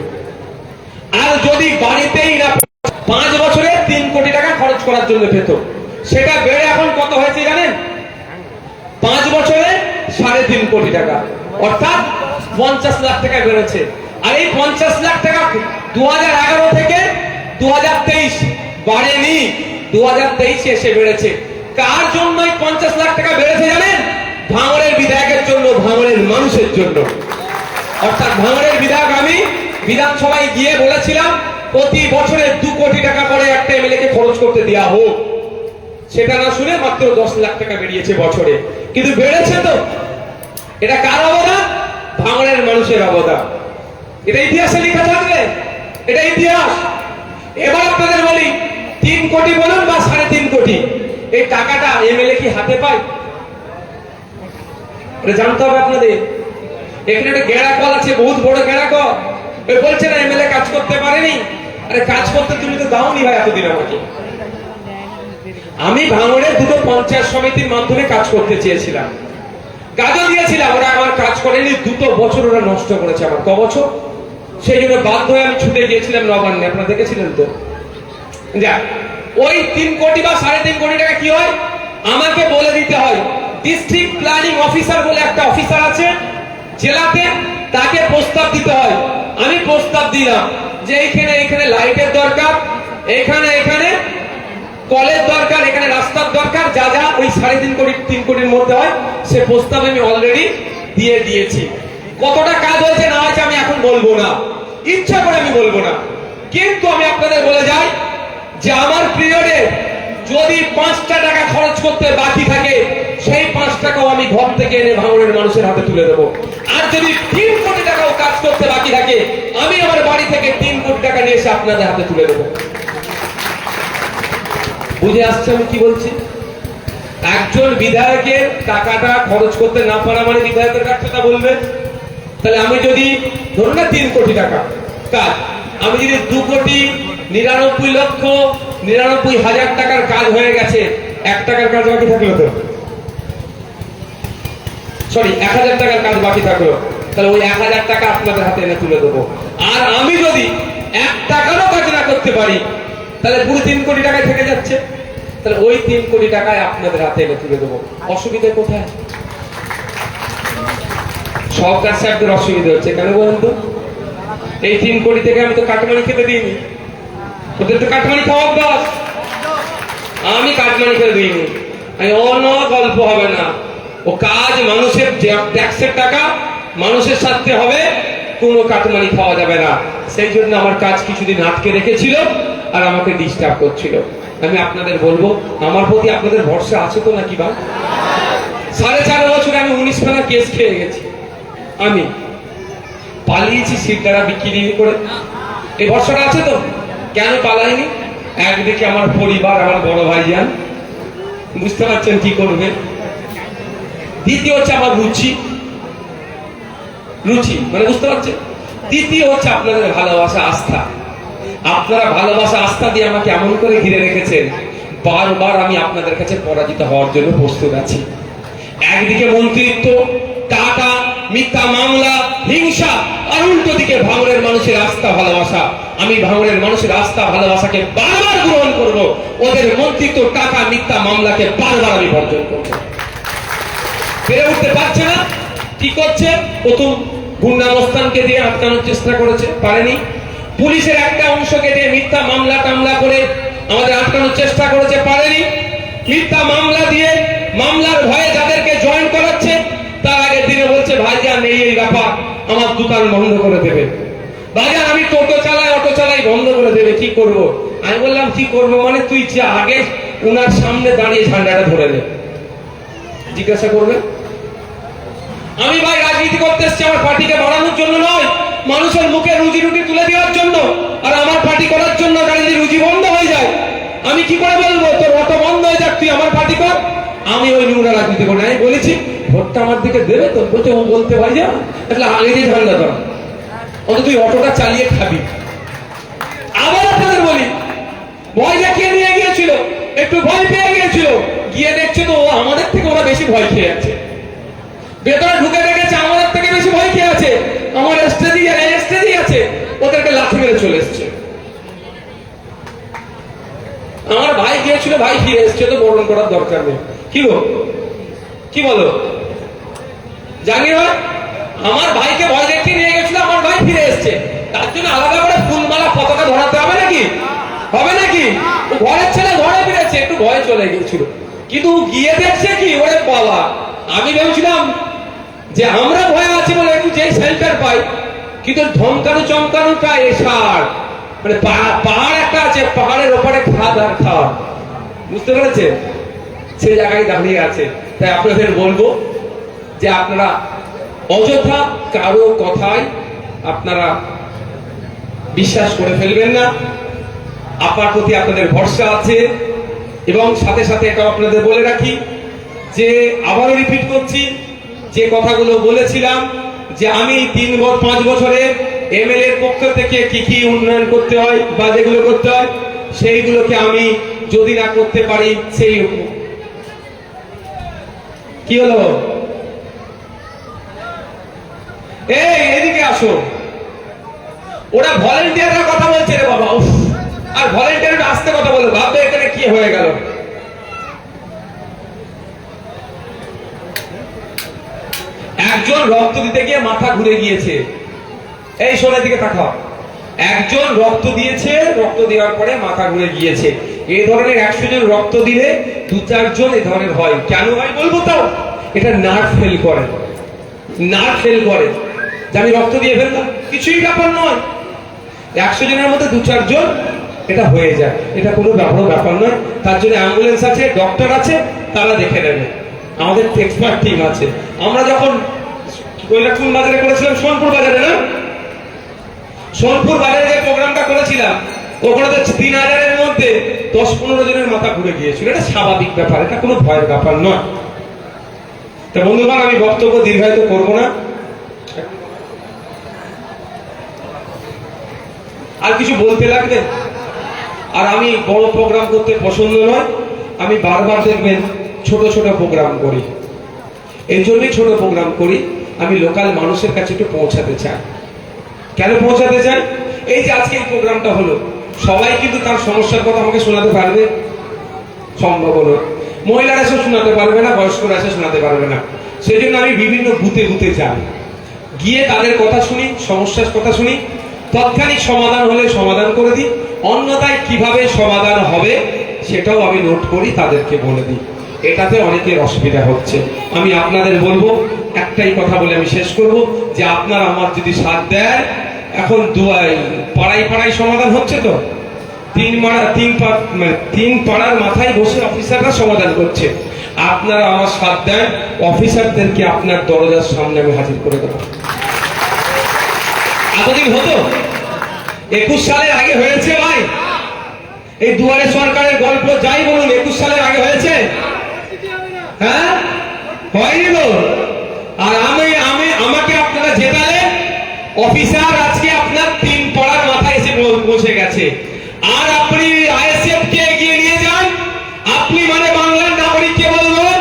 Speaker 1: আর যদি বাড়িতেই না 5 বছরে 3 কোটি টাকা খরচ করার জন্য পেত, সেটা বেড়ে এখন কত হয়েছে জানেন? 5 বছরে 3.5 কোটি টাকা, অর্থাৎ 50 লাখ টাকা বেড়েছে। আর এই 50 লাখ টাকা 2011 থেকে 2023 বাড়েনি, 2023 এসে বেড়েছে। কার জন্য 50 লাখ টাকা বেড়েছে জানেন? ভাঙড়ের বিধায়কের জন্য, ভাঙড়ের মানুষের জন্য। অর্থাৎ ভাঙড়ের বিধায়ক আমি বিধানসভায় গিয়ে বলেছিলাম, প্রতি বছরে 2 কোটি টাকা করে একটা এমএলএ কে খরচ করতে দেওয়া হোক। সেটা না শুনে মাত্র 10 লাখ টাকা বেরিয়েছে বছরে। কিন্তু বেড়েছে তো। এটা কার অবদান?
Speaker 2: ভাঙড়ের মানুষের অবদান। এটা ইতিহাসে লেখা থাকবে, এটা ইতিহাস। এবার আপনাদের বলি, 3 কোটি বলুন বা 3.5 কোটি, এই টাকাটা এমএলএ কি হাতে পায়? এটা জানতে হবে আপনাদের। এখানে একটা গেড়া কল আছে, বহুত বড় গেড়া কল। ওই বলছে না এমএলএ কাজ করতে পারেনি। আরে কাজ করতে তুমি তো দাওনি ভাই এতদিন আমাকে। আমি ভাঙড়ের 2টো পঞ্চায়েত সমিতির মাধ্যমে কাজ করতে চেয়েছিলাম, কাজও দিয়েছিলাম, ওরা আমার কাজ করেনি। 2 বছর ওরা নষ্ট করেছে আমার। ক বছর? সেই জন্য বাধ্য হয়ে আমি ছুটে গিয়েছিলাম নবান্নে, আপনারা দেখেছিলেন তো। যা ওই 3 কোটি বা 3.5 কোটি টাকা কি হয় আমাকে বলে দিতে হয়। ডিস্ট্রিক্ট প্ল্যানিং অফিসার বলে একটা অফিসার আছে জেলাতে, তাকে প্রস্তাব দিতে হয়। আমি প্রস্তাব দিলাম যে এইখানে লাইটের দরকার, এখানে কলের দরকার, এখানে রাস্তার দরকার, যা যা ওই 3.5 কোটি 3 কোটির মধ্যে হয়, সে প্রস্তাব আমি অলরেডি দিয়ে দিয়েছি। কতটা কাজ হয়েছে না হয়েছে আমি এখন বলবো না, ইচ্ছা করে আমি বলবো না। কিন্তু আমি আপনাদের বলে যাই যে আমার পিরিয়ডে যদি 5টা টাকা খরচ করতে বাকি থাকে, সেই 5 টাকাও আমি ঘর থেকে এনে ভাঙড়ের মানুষের হাতে তুলে দেবো। আর যদি 3 কোটি টাকাও কাজ করতে বাকি থাকে, আমি আমার বাড়ি থেকে 3 কোটি টাকা নিয়ে এসে আপনাদের হাতে তুলে দেবো। বুঝে আসছে আমি কি বলছি? একজন বিধায়কের টাকাটা খরচ করতে না পারা মানে বিধায়কের কাছে বলবে। তাহলে আমি যদি ধরুন না 3 কোটি টাকা কাজ, আমি যদি 2,99,99,000 টাকার কাজ হয়ে গেছে, 1 টাকার কাজ বাকি থাকলো তো, সরি 1,000 টাকার কাজ বাকি থাকলো, তাহলে ওই 1,000 টাকা আপনাদের হাতে এনে তুলে দেবো। আর আমি যদি 1 টাকারও কাজ না করতে পারি, তাহলে পুরো 3 কোটি টাকায় থেকে যাচ্ছে। তাহলে ওই 3 কোটি টাকায় আপনাদের হাতে এনে তুলে দেবো। অসুবিধা কোথায়? সরকার সাহেবদের অসুবিধা হচ্ছে কেন বলুন তো? এই 3 কোটি থেকে আমি তো কাটমানি খেতে দিইনি, ওদের তো কাটমানি খাওয়া অভ্যাস, আমি কাটমানি খেতে দিইনি। আমি অন্য গল্প হবে না, ও কাজ মানুষের ট্যাক্সের টাকা মানুষের সাথে হবে, কোনো কাটমানি খাওয়া যাবে না। সেই জন্য আমার কাজ কিছুদিন আটকে রেখেছিল আর আমাকে ডিস্টার্ব করছিল। আমি আপনাদের বলবো, আমার প্রতি আপনাদের ভরসা আছে তো নাকি? বা 4.5 বছরে আমি 19 খানা কেস খেয়ে গেছি। আমি পালিয়েছি সিটটা বিক্রি করে। এই ভরসাটা আছে তো? কেন পালাইনি? একদিকে আমার পরিবার, আমার বড় ভাইজান, বুঝতে পারছেন কি করবে। দ্বিতীয় হচ্ছে আমার রুচি মানে বুঝতে পারছেন। তৃতীয় হচ্ছে আপনাদের ভালোবাসা, আস্থা। আপনারা ভালোবাসা আস্থা দিয়ে আমাকে এমন করে ঘিরে রেখেছেন, বারবার আমি আপনাদের কাছে পরাজিত হওয়ার জন্য প্রস্তুত আছি। একদিকে মন্ত্রিত্ব, টাকা, মিথ্যা মামলা, হিংসা, আর উল্টো দিকে ভাঙড়ের মানুষের আস্থা ভালোবাসা। আমি ভাঙড়ের মানুষের আস্থা ভালোবাসাকে বারবার গ্রহণ করব, ওদের মন্ত্রিত্ব, টাকা, মিথ্যা মামলাকে বারবার আমি বর্জন করব। পেরে উঠতে পারছে না, কি করছে? প্রথম গুন্ডামস্তানকে দিয়ে আটকানোর চেষ্টা করেছে, পারেনি। পুলিশের একটা অংশকে দিয়ে মিথ্যা মামলা টামলা করে আমাদের আটকানোর চেষ্টা করেছে, পারেনি। মিথ্যা মামলা দিয়ে মামলার ভয়ে যাদেরকে জয়েন করাচ্ছে, তার আগের দিনে বলছে ভাইজান এই ব্যাপার, আমার দোকান বন্ধ করে দেবে, ভাইজান আমি টোটো চালাই, অটো চালাই, বন্ধ করে দেবে, কি করব? আমি বললাম কি করব মানে, তুই যে আগে উনার সামনে দাঁড়িয়ে ঝান্ডাটা ধরে নে, জিজ্ঞাসা করবে। আমি ভাই রাজনীতি করতে এসেছি আমার পার্টিকে বাড়ানোর জন্য নয়, মানুষের মুখে রুজি রুটি তুলে দেওয়ার জন্য। আর আমার পার্টি করার জন্য যদি রুজি বন্ধ হয়ে যায়, আমি কি করে বলবো তোর অটো বন্ধ হয়ে যাক, তুই আমার পার্টি কর? আমি ওই নোংরা রাজনীতি করি। আমি বলেছি ভোটটা আমার দিকে দেবে তো? বলতে ও বলতে পারি যা, তাহলে আগে দিয়ে ঝান্ডা ধর, অত তুই অটোটা চালিয়ে খাবি। আবার আপনাদের বলি, ভয় দেখিয়ে নিয়ে গিয়েছিল, একটু ভয় পেয়ে গিয়েছিল, গিয়ে দেখছে তো আমাদের থেকে ওরা বেশি ভয় খেয়ে আছে। ভেতরে ঢুকে দেখেছে আমাদের থেকে বেশি ভয় খেয়ে আছে, আমার স্টেজি আছে, ওদেরকে লাঠি মেরে চলে এসছে। আমার ভাই গিয়েছিল, ভাই ফিরে এসছে, তো বরণ করার দরকার নেই। কি গো, কি বলো? জানি না, আমার ভাইকে ভয় দেখিয়ে নিয়ে গেছিল, আমার ভাই ফিরে এসছে, তার জন্য আলাদা করে ফুলমালা পতাকা ধরাতে হবে নাকি? হবে নাকি? ঘরের ছেলে ঘরে ফিরেছে, একটু ভয় চলে গিয়েছিল, কিন্তু গিয়ে দেখছে কি, ওরে বাবা, আমি ভেবেছিলাম যে আমরা ভয় আছি বলে একটু যে সেন্টার পাই, কিন্তু ধমকানো চমকানোটা এসার মানে পাহাড় একটা আছে, পাহাড়ের ওপরে খাদ আর খাওয়া, বুঝতে পেরেছে? সে জায়গায় দাঁড়িয়ে আছে। তাই আপনাদের বলবো যে আপনারা অযথা কারো কথায় আপনারা বিশ্বাস করে ফেলবেন না। আপনার প্রতি আপনাদের ভরসা আছে। এবং সাথে সাথে এটাও আপনাদের বলে রাখি যে আবারও রিপিট করছি, যে কথাগুলো বলেছিলাম যে আমি 5 বছরে এমএলএ এর পক্ষ থেকে কি কি উন্নয়ন করতে হয় বা যেগুলো করতে হয় সেইগুলোকে আমি যদি না করতে পারি, সেই কি হলো, এই এদিকে আসো, ওরা ভলেন্টিয়াররা কথা বলছে রে বাবা, উফ, আর ভলেন্টিয়াররা আস্তে কথা বলে, ভাববে এখানে কি হয়ে গেল। একজন রক্ত দিতে গিয়ে মাথা ঘুরে গিয়েছে, এই শোনের দিকে তাকাও, একজন রক্ত দিয়েছে, রক্ত দেওয়ার পরে মাথা ঘুরে গিয়েছে। এই ধরনের 100 জন রক্ত দিলে 2-4 জন এই ধরনের হয়। কেন হয় বলবো তাও, এটা নার্ভ ফেল করে, নার্ভ ফেল করে যে আমি রক্ত দিয়ে ফেললাম, কিছুই ব্যাপার নয়। 100 জনের মধ্যে 2-4 জন এটা হয়ে যায়, এটা কোনো ব্যাপার নয়। তার জন্য অ্যাম্বুলেন্স আছে, ডক্টর আছে, তারা দেখে নেবে, আমাদের এক্সপার্ট টিম আছে। আমরা যখন কোন বাজারে করেছিলাম, সোনপুর বাজারে না, সোনপুর বাজারে যে প্রোগ্রামটা করেছিলাম ওখানে তো 3000-এর মধ্যে 10-15 জনের মাথা ঘুরে গিয়েছিল। এটা স্বাভাবিক ব্যাপার, এটা কোনো ভয়ের ব্যাপার নয়। তা বন্ধুগণ, আমি বক্তব্য দীর্ঘায়িত করব না। আর কিছু বলতে লাগবে? আর আমি বড় প্রোগ্রাম করতে পছন্দ নয়, আমি বারবার দেখবেন ছোট ছোট প্রোগ্রাম করি। এই জন্যই ছোট প্রোগ্রাম করি, আমি লোকাল মানুষের কাছে একটু পৌঁছাতে চাই। কেন পৌঁছাতে চাই? এই যে আজকে এই প্রোগ্রামটা হলো, সবাই কিন্তু তার সমস্যার কথা আমাকে শোনাতে পারবে সম্ভব হলো, মহিলারা এসে শোনাতে পারবে না, বয়স্করা এসে শোনাতে পারবে না। সেই জন্য আমি বিভিন্ন বুথে বুথে যাই, গিয়ে তাদের কথা শুনি, সমস্যার কথা শুনি, তাৎক্ষণিক সমাধান হলে সমাধান করে দিই, অন্যথায় কিভাবে সমাধান হবে সেটাও আমি নোট করি, তাদেরকে বলে দিই। এটাতে অনেকের অসুবিধা হচ্ছে। আমি আপনাদের বলবো, একটাই কথা বলে আমি শেষ করব, যে আপনারা আমার যদি সাথ দেন, এখন পাড়ায় পাড়ায় সমাধান হচ্ছে তো, 3 পাড়ার মাথায় বসে অফিসাররা সমাধান করছে। আপনারা আমার সাথ দেন, অফিসারদেরকে আপনার দরজার সামনে আমি হাজির করে দেবো। এতদিন হতো, 21 সালের আগে হয়েছে ভাই, এই দুয়ারে সরকারের গল্প যাই বলুন, 21 সালের আগে হয়েছে? হ্যাঁ, হয়নি তো। আর আমাকে আপনারা জেতালেন, অফিসার আজকে আপনার 3 পাড়ার মাথায় এসে বসে গেছে। আর আপনি আইএসএফ কে এগিয়ে নিয়ে যান, আপনি মানে বাংলার নাগরিককে বলবেন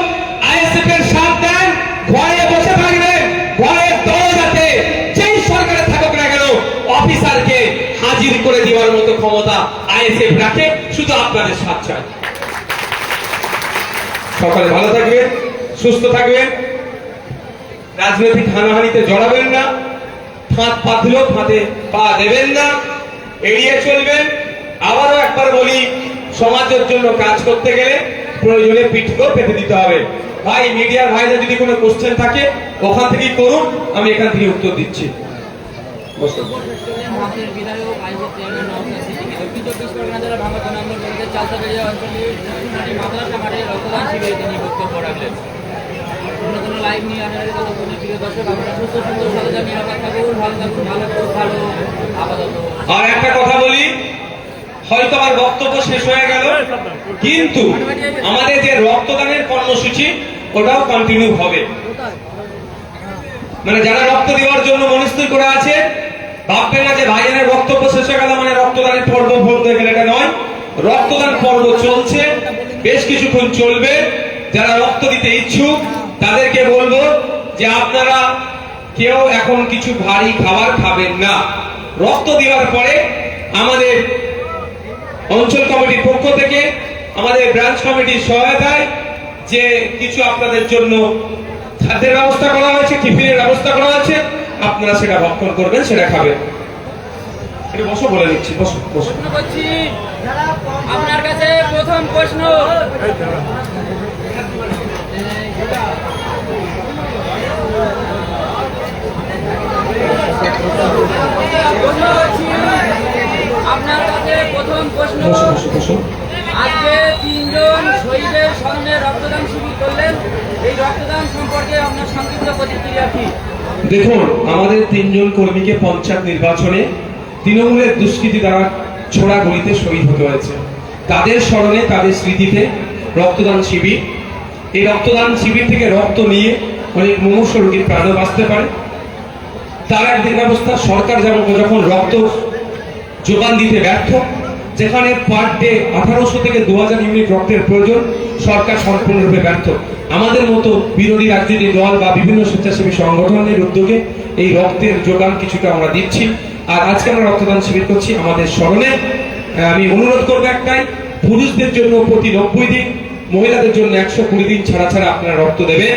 Speaker 2: আইএসএফ এর সাথ দেন, ঘরে বসে থাকবেন, ঘরের দরজাতে যেই সরকারে থাকুক না কেন অফিসারকে হাজির করে দেওয়ার মতো ক্ষমতা আইএসএফ রাখে, শুধু আপনাদের সাথ চাই। সকালে ভালো থাকবেন, সুস্থ থাকবেন, রাজনৈতিক হানাহানিতে জড়াবেন না, ফাঁদ পাতলেও ফাঁদে পা দেবেন না, এড়িয়ে চলবেন। আবারও একবার বলি, সমাজের জন্য কাজ করতে গেলে প্রয়োজনে পিঠকেও পেতে দিতে হবে। ভাই, মিডিয়ার ভাইদের যদি কোনো কোশ্চেন থাকে ওখান থেকেই করুন, আমি এখান থেকে উত্তর দিচ্ছি। আর একটা কথা বলি, হয়তো আমার বক্তব্য শেষ হয়ে গেল, কিন্তু আমাদের যে রক্তদানের কর্মসূচি ওটাও কন্টিনিউ হবে। মানে যারা রক্ত দেওয়ার জন্য মনস্থির করে আছে, ভাববে না যে ভাইয়ের বক্তব্য শেষ হয়ে গেল মানে রক্তদানের পর্ব বন্ধ হয়ে গেল, এটা নয়। রক্তদান পর্ব চলছে, বেশ কিছুক্ষণ চলবে। যারা রক্ত দিতে ইচ্ছুক তাদেরকে বলবো যে আপনারা কেউ এখন কিছু ভারী খাবার খাবেন না। রক্ত দেওয়ার পরে আমাদের অঞ্চল কমিটির পক্ষ থেকে, আমাদের ব্রাঞ্চ কমিটির সহায়তায় যে কিছু আপনাদের জন্য খাদ্যের ব্যবস্থা করা হয়েছে, টিফিনের ব্যবস্থা করা হয়েছে, আপনারা সেটা ভক্ষণ করবেন, সেটা খাবেন। এটা বসো, বলে দিচ্ছি, বসো বসো।
Speaker 3: আপনার কাছে প্রথম প্রশ্ন, আপনার কাছে প্রথম প্রশ্ন, আজকে 3 জন শহীদের সামনে রক্তদান শিবির করলেন, এই রক্তদান সম্পর্কে আপনার সংক্ষিপ্ত প্রতিক্রিয়া কি?
Speaker 2: দেখুন, আমাদের 3 জন কর্মীকে পঞ্চায়েত নির্বাচনে তৃণমূলের দুষ্কৃতী দ্বারা ছোড়া গুলিতে শহীদ হতে হয়েছে। তাদের স্মরণে, তাদের স্মৃতিতে রক্তদান শিবির। এই রক্তদান শিবির থেকে রক্ত নিয়ে অনেক মুমূর্ষ রোগীর প্রাণও বাঁচতে পারে। তার একদিন ব্যবস্থা সরকার যখন রক্ত যোগান দিতে ব্যর্থ, যেখানে পার ডে 1800 থেকে 2000 ইউনিট রক্তের প্রয়োজন, সরকার সম্পূর্ণরূপে ব্যর্থ। আমাদের মতো বিরোধী রাজনৈতিক দল বা বিভিন্ন স্বেচ্ছাসেবী সংগঠনের উদ্যোগে এই রক্তের যোগান কিছুটা আমরা দিচ্ছি। আর আজকে আমরা রক্তদান শিবির করছি আমাদের স্মরণে। আমি অনুরোধ করবো একটাই, পুরুষদের জন্য প্রতি 90 দিন, মহিলাদের জন্য 120 দিন ছাড়া ছাড়া আপনারা রক্ত দেবেন।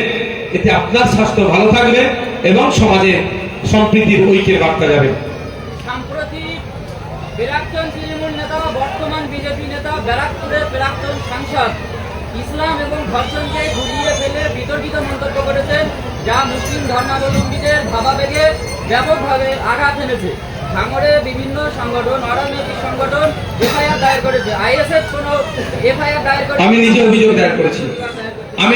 Speaker 2: এতে আপনার স্বাস্থ্য ভালো থাকবে এবং সমাজে সম্প্রীতির ঐক্যের বার্তা যাবে।
Speaker 3: সাম্প্রতিক প্রাক্তন তৃণমূল নেতা বর্তমান বিজেপি নেতা ব্যারাকপুরের প্রাক্তন সাংসদ ইসলাম এবং ধর্ষণকে ঘুরিয়ে ফেলে বিতর্কিত মন্তব্য করেছেন, যা মুসলিম ধর্মাবলম্বীদের ভাবাবেগে ব্যাপকভাবে আঘাত এনেছে। ভাঙড়ে বিভিন্ন সংগঠন, অরাজনৈতিক সংগঠন এফআইআর দায়ের করেছে। আইএসএফ কোনো এফআইআর দায়ের করেছে?
Speaker 2: আমি নিজে অভিযোগ দায়ের করেছি। আমি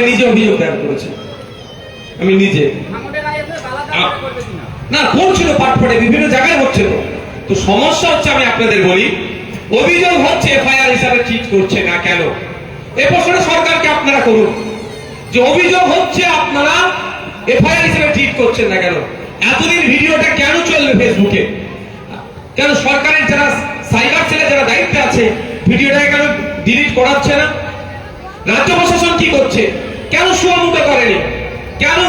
Speaker 2: নিজে
Speaker 3: ভাঙড়ের আইএসএফ আলাদা করে করবে কিনা?
Speaker 2: না, করছিল পাটপাড়ে, বিভিন্ন জায়গায় হচ্ছে। তো সমস্যা হচ্ছে, আমি আপনাদের বলি, অভিযোগ হচ্ছে এফআইআর হিসাবে ট্রিট করছে না কেন? এ প্রশ্নটা সরকারকে আপনারা করুন, যে অভিযোগ হচ্ছে আপনারা এফআইআর হিসাবে ট্রিট করছেন না কেন? এতদিন ভিডিওটা কেন চলবে ফেসবুকে? কেন সরকারের যারা সাইবার সেলে যারা দায়িত্বে আছে ভিডিওটাকে কেন ডিলিট করাচ্ছে না? রাজ্য প্রশাসন কি করছে? কেন সুমুক্ত করেনি? কেন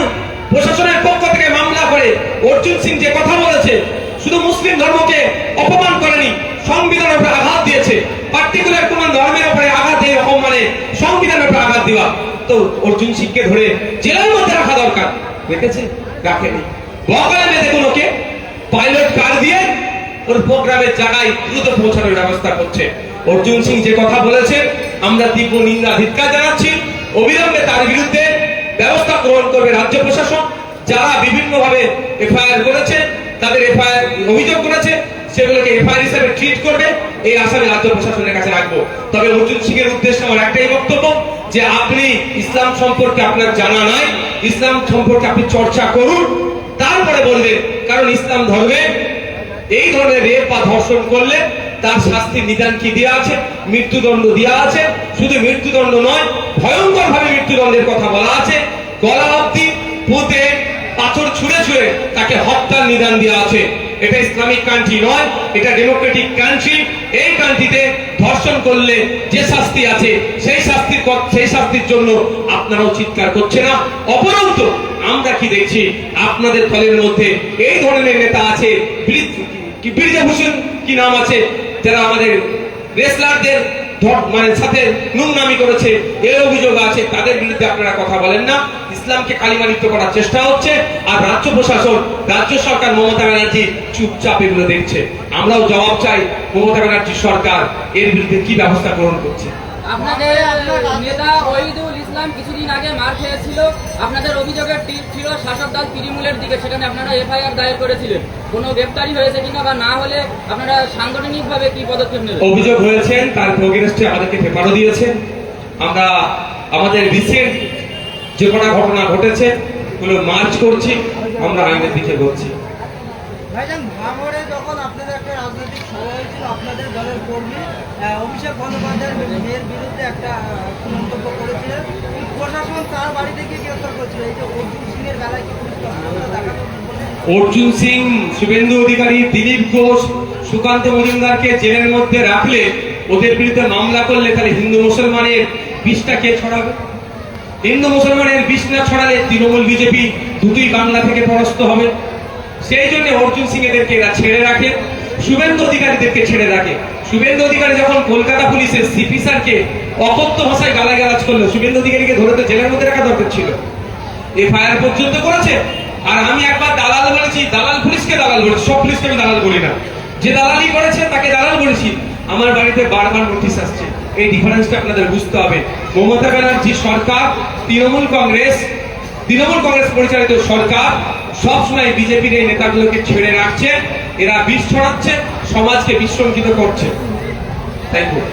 Speaker 2: প্রশাসনের পক্ষ থেকে মামলা করে অর্জুন সিং যে কথা বলেছে, শুধু মুসলিম ধর্মকে অপমান করেনি, সংবিধানের উপরে আঘাত দিয়েছে। পার্টিকুলার কোন ধর্মের উপরে আঘাত দিয়ে মানে সংবিধানের উপরে আঘাত দেওয়া, তো অর্জুন সিংকে ধরে জেলার মধ্যে রাখা দরকার, রেখেছে? রাখেনি। বকালে বেঁধে কোনোকে পাইলট কার দিয়ে ওর প্রোগ্রামের জায়গায় দ্রুত পৌঁছানোর ব্যবস্থা করছে। অর্জুন সিং যে কথা বলেছে, আমরা তীব্র নিন্দা ধিক্কার জানাচ্ছি। অবিলম্বে তার বিরুদ্ধে ব্যবস্থা গ্রহণ করবে রাজ্য প্রশাসন। যারা বিভিন্নভাবে এফআইআর করেছে, তাদের এফআইআর অভিযোগ করেছে, সেগুলোকে এফআইআর হিসেবে ট্রিট করবে, এই আসামি রাজ্য প্রশাসনের কাছে রাখবো। তবে অর্জুন সিং এর উদ্দেশ্যে আমার একটাই বক্তব্য, যে আপনি ইসলাম সম্পর্কে আপনার জানা নাই, ইসলাম সম্পর্কে আপনি চর্চা করুন, তারপরে বলবেন। কারণ ইসলাম ধর্মে এই ধরনের রেপ বা ধর্ষণ করলে তার শাস্তির নিদান কি দেওয়া আছে? মৃত্যুদণ্ড দেওয়া আছে। শুধু মৃত্যুদণ্ড নয়, ভয়ঙ্কর ভাবে মৃত্যুদণ্ডের কথা বলা আছে। গলা অব্দি পুঁতে পাথর ছুঁড়ে ছুঁড়ে তাকে হত্যার নিদান দেওয়া আছে। এটা ইসলামিক কান্ট্রি নয়, এটা ডেমোক্রেটিক কান্ট্রি। এই কান্ট্রিতে ধর্ষণ করলে যে শাস্তি আছে, সেই শাস্তির জন্য আপনারাও চিৎকার করছে না। অপরন্তু আমরা কি দেখছি, আপনাদের দলের মধ্যে এই ধরনের নেতা আছে, বীরভূষণ কি নাম আছে, যারা আমাদের রেসলারদের মানে সাথে নোংরামি করেছে, এর অভিযোগ আছে। তাদের বিরুদ্ধে আপনারা কথা বলেন না। ইসলামকে কালিমালিপ্ত করার চেষ্টা হচ্ছে, আর রাজ্য প্রশাসন, রাজ্য সরকার, মমতা ব্যানার্জি চুপচাপ এগুলো দেখছে। আমরাও জবাব চাই, মমতা ব্যানার্জি সরকার এর বিরুদ্ধে কি ব্যবস্থা গ্রহণ করছে?
Speaker 3: আপনাদের নেতা ওহিদুল ইসলাম কিছুদিন আগে মার খেয়েছিল। আপনাদের অভিযোগের টিপ ছিল শাসক দল তৃণমূলের দিকে, সেখানে আপনারা এফআইআর দায়ের করেছিলেন। কোনো গ্রেপ্তারি হয়েছে কিনা, বা না হলে আপনারা সাংগঠনিকভাবে কি পদক্ষেপ নেবেন?
Speaker 2: অভিযোগ হয়েছেন, তার প্রোগ্রেসে আমাদেরকে পেপারও দিয়েছে। আমরা আমাদের রিসেন্ট যে কোনো ঘটনা ঘটেছে ওগুলো মার্চ করছি, আমরা আইনের দিকে করছি।
Speaker 4: ভাইজান, ভাঙড়ে যখন আপনাদের একটা রাজনৈতিক সভা হয়েছিল, আপনাদের দলের কর্মী অভিষেক বন্দ্যোপাধ্যায়ের মেয়ের বিরুদ্ধে একটা মন্তব্য করেছিলেন, প্রশাসন তার বাড়িতে গিয়ে গ্রেফতার করেছিল। এই যে অর্জুন সিং এর বেলায় কি পুলিশ দেখানো?
Speaker 2: অর্জুন সিং, শুভেন্দু অধিকারী, দিলীপ ঘোষ, সুকান্ত মজুমদারকে জেলের মধ্যে রাখলে, ওদের বিরুদ্ধে মামলা করলে, তাহলে হিন্দু মুসলমানের বিষটা কে ছড়াবে? হিন্দু মুসলমানের বিষ না ছড়ালে তৃণমূল বিজেপি দুটোই বাংলা থেকে পরাস্ত হবে। সেই জন্য অর্জুন সিং এদেরকে এরা ছেড়ে রাখে, শুভেন্দু অধিকারীদেরকে ছেড়ে রাখে। শুভেন্দু অধিকারী যখন কলকাতা পুলিশের সিপি স্যারকে অকথ্য ভাষায় গালাগালাজ করলো, শুভেন্দু অধিকারীকে ধরে তো জেলের মধ্যে রাখা দরকার ছিল। এফআইআর পর্যন্ত করেছে। আর আমি একবার দালাল বলেছি, দালাল পুলিশকে দালাল বলেছি, সব পুলিশকে আমি দালাল বলি না। যে দালালি করেছে তাকে দালাল বলেছি। আমার বাড়িতে বারবার নোটিশ আসছে, এই ডিফারেন্সটা আপনাদের বুঝতে হবে। মমতা ব্যানার্জি সরকার, তৃণমূল কংগ্রেস পরিচালিত সরকার সবসময় বিজেপির এই নেতাগুলোকে ছেড়ে রাখছে। এরা বিষ ছড়াচ্ছে, সমাজকে বিশৃঙ্খলিত করছে। Thank you.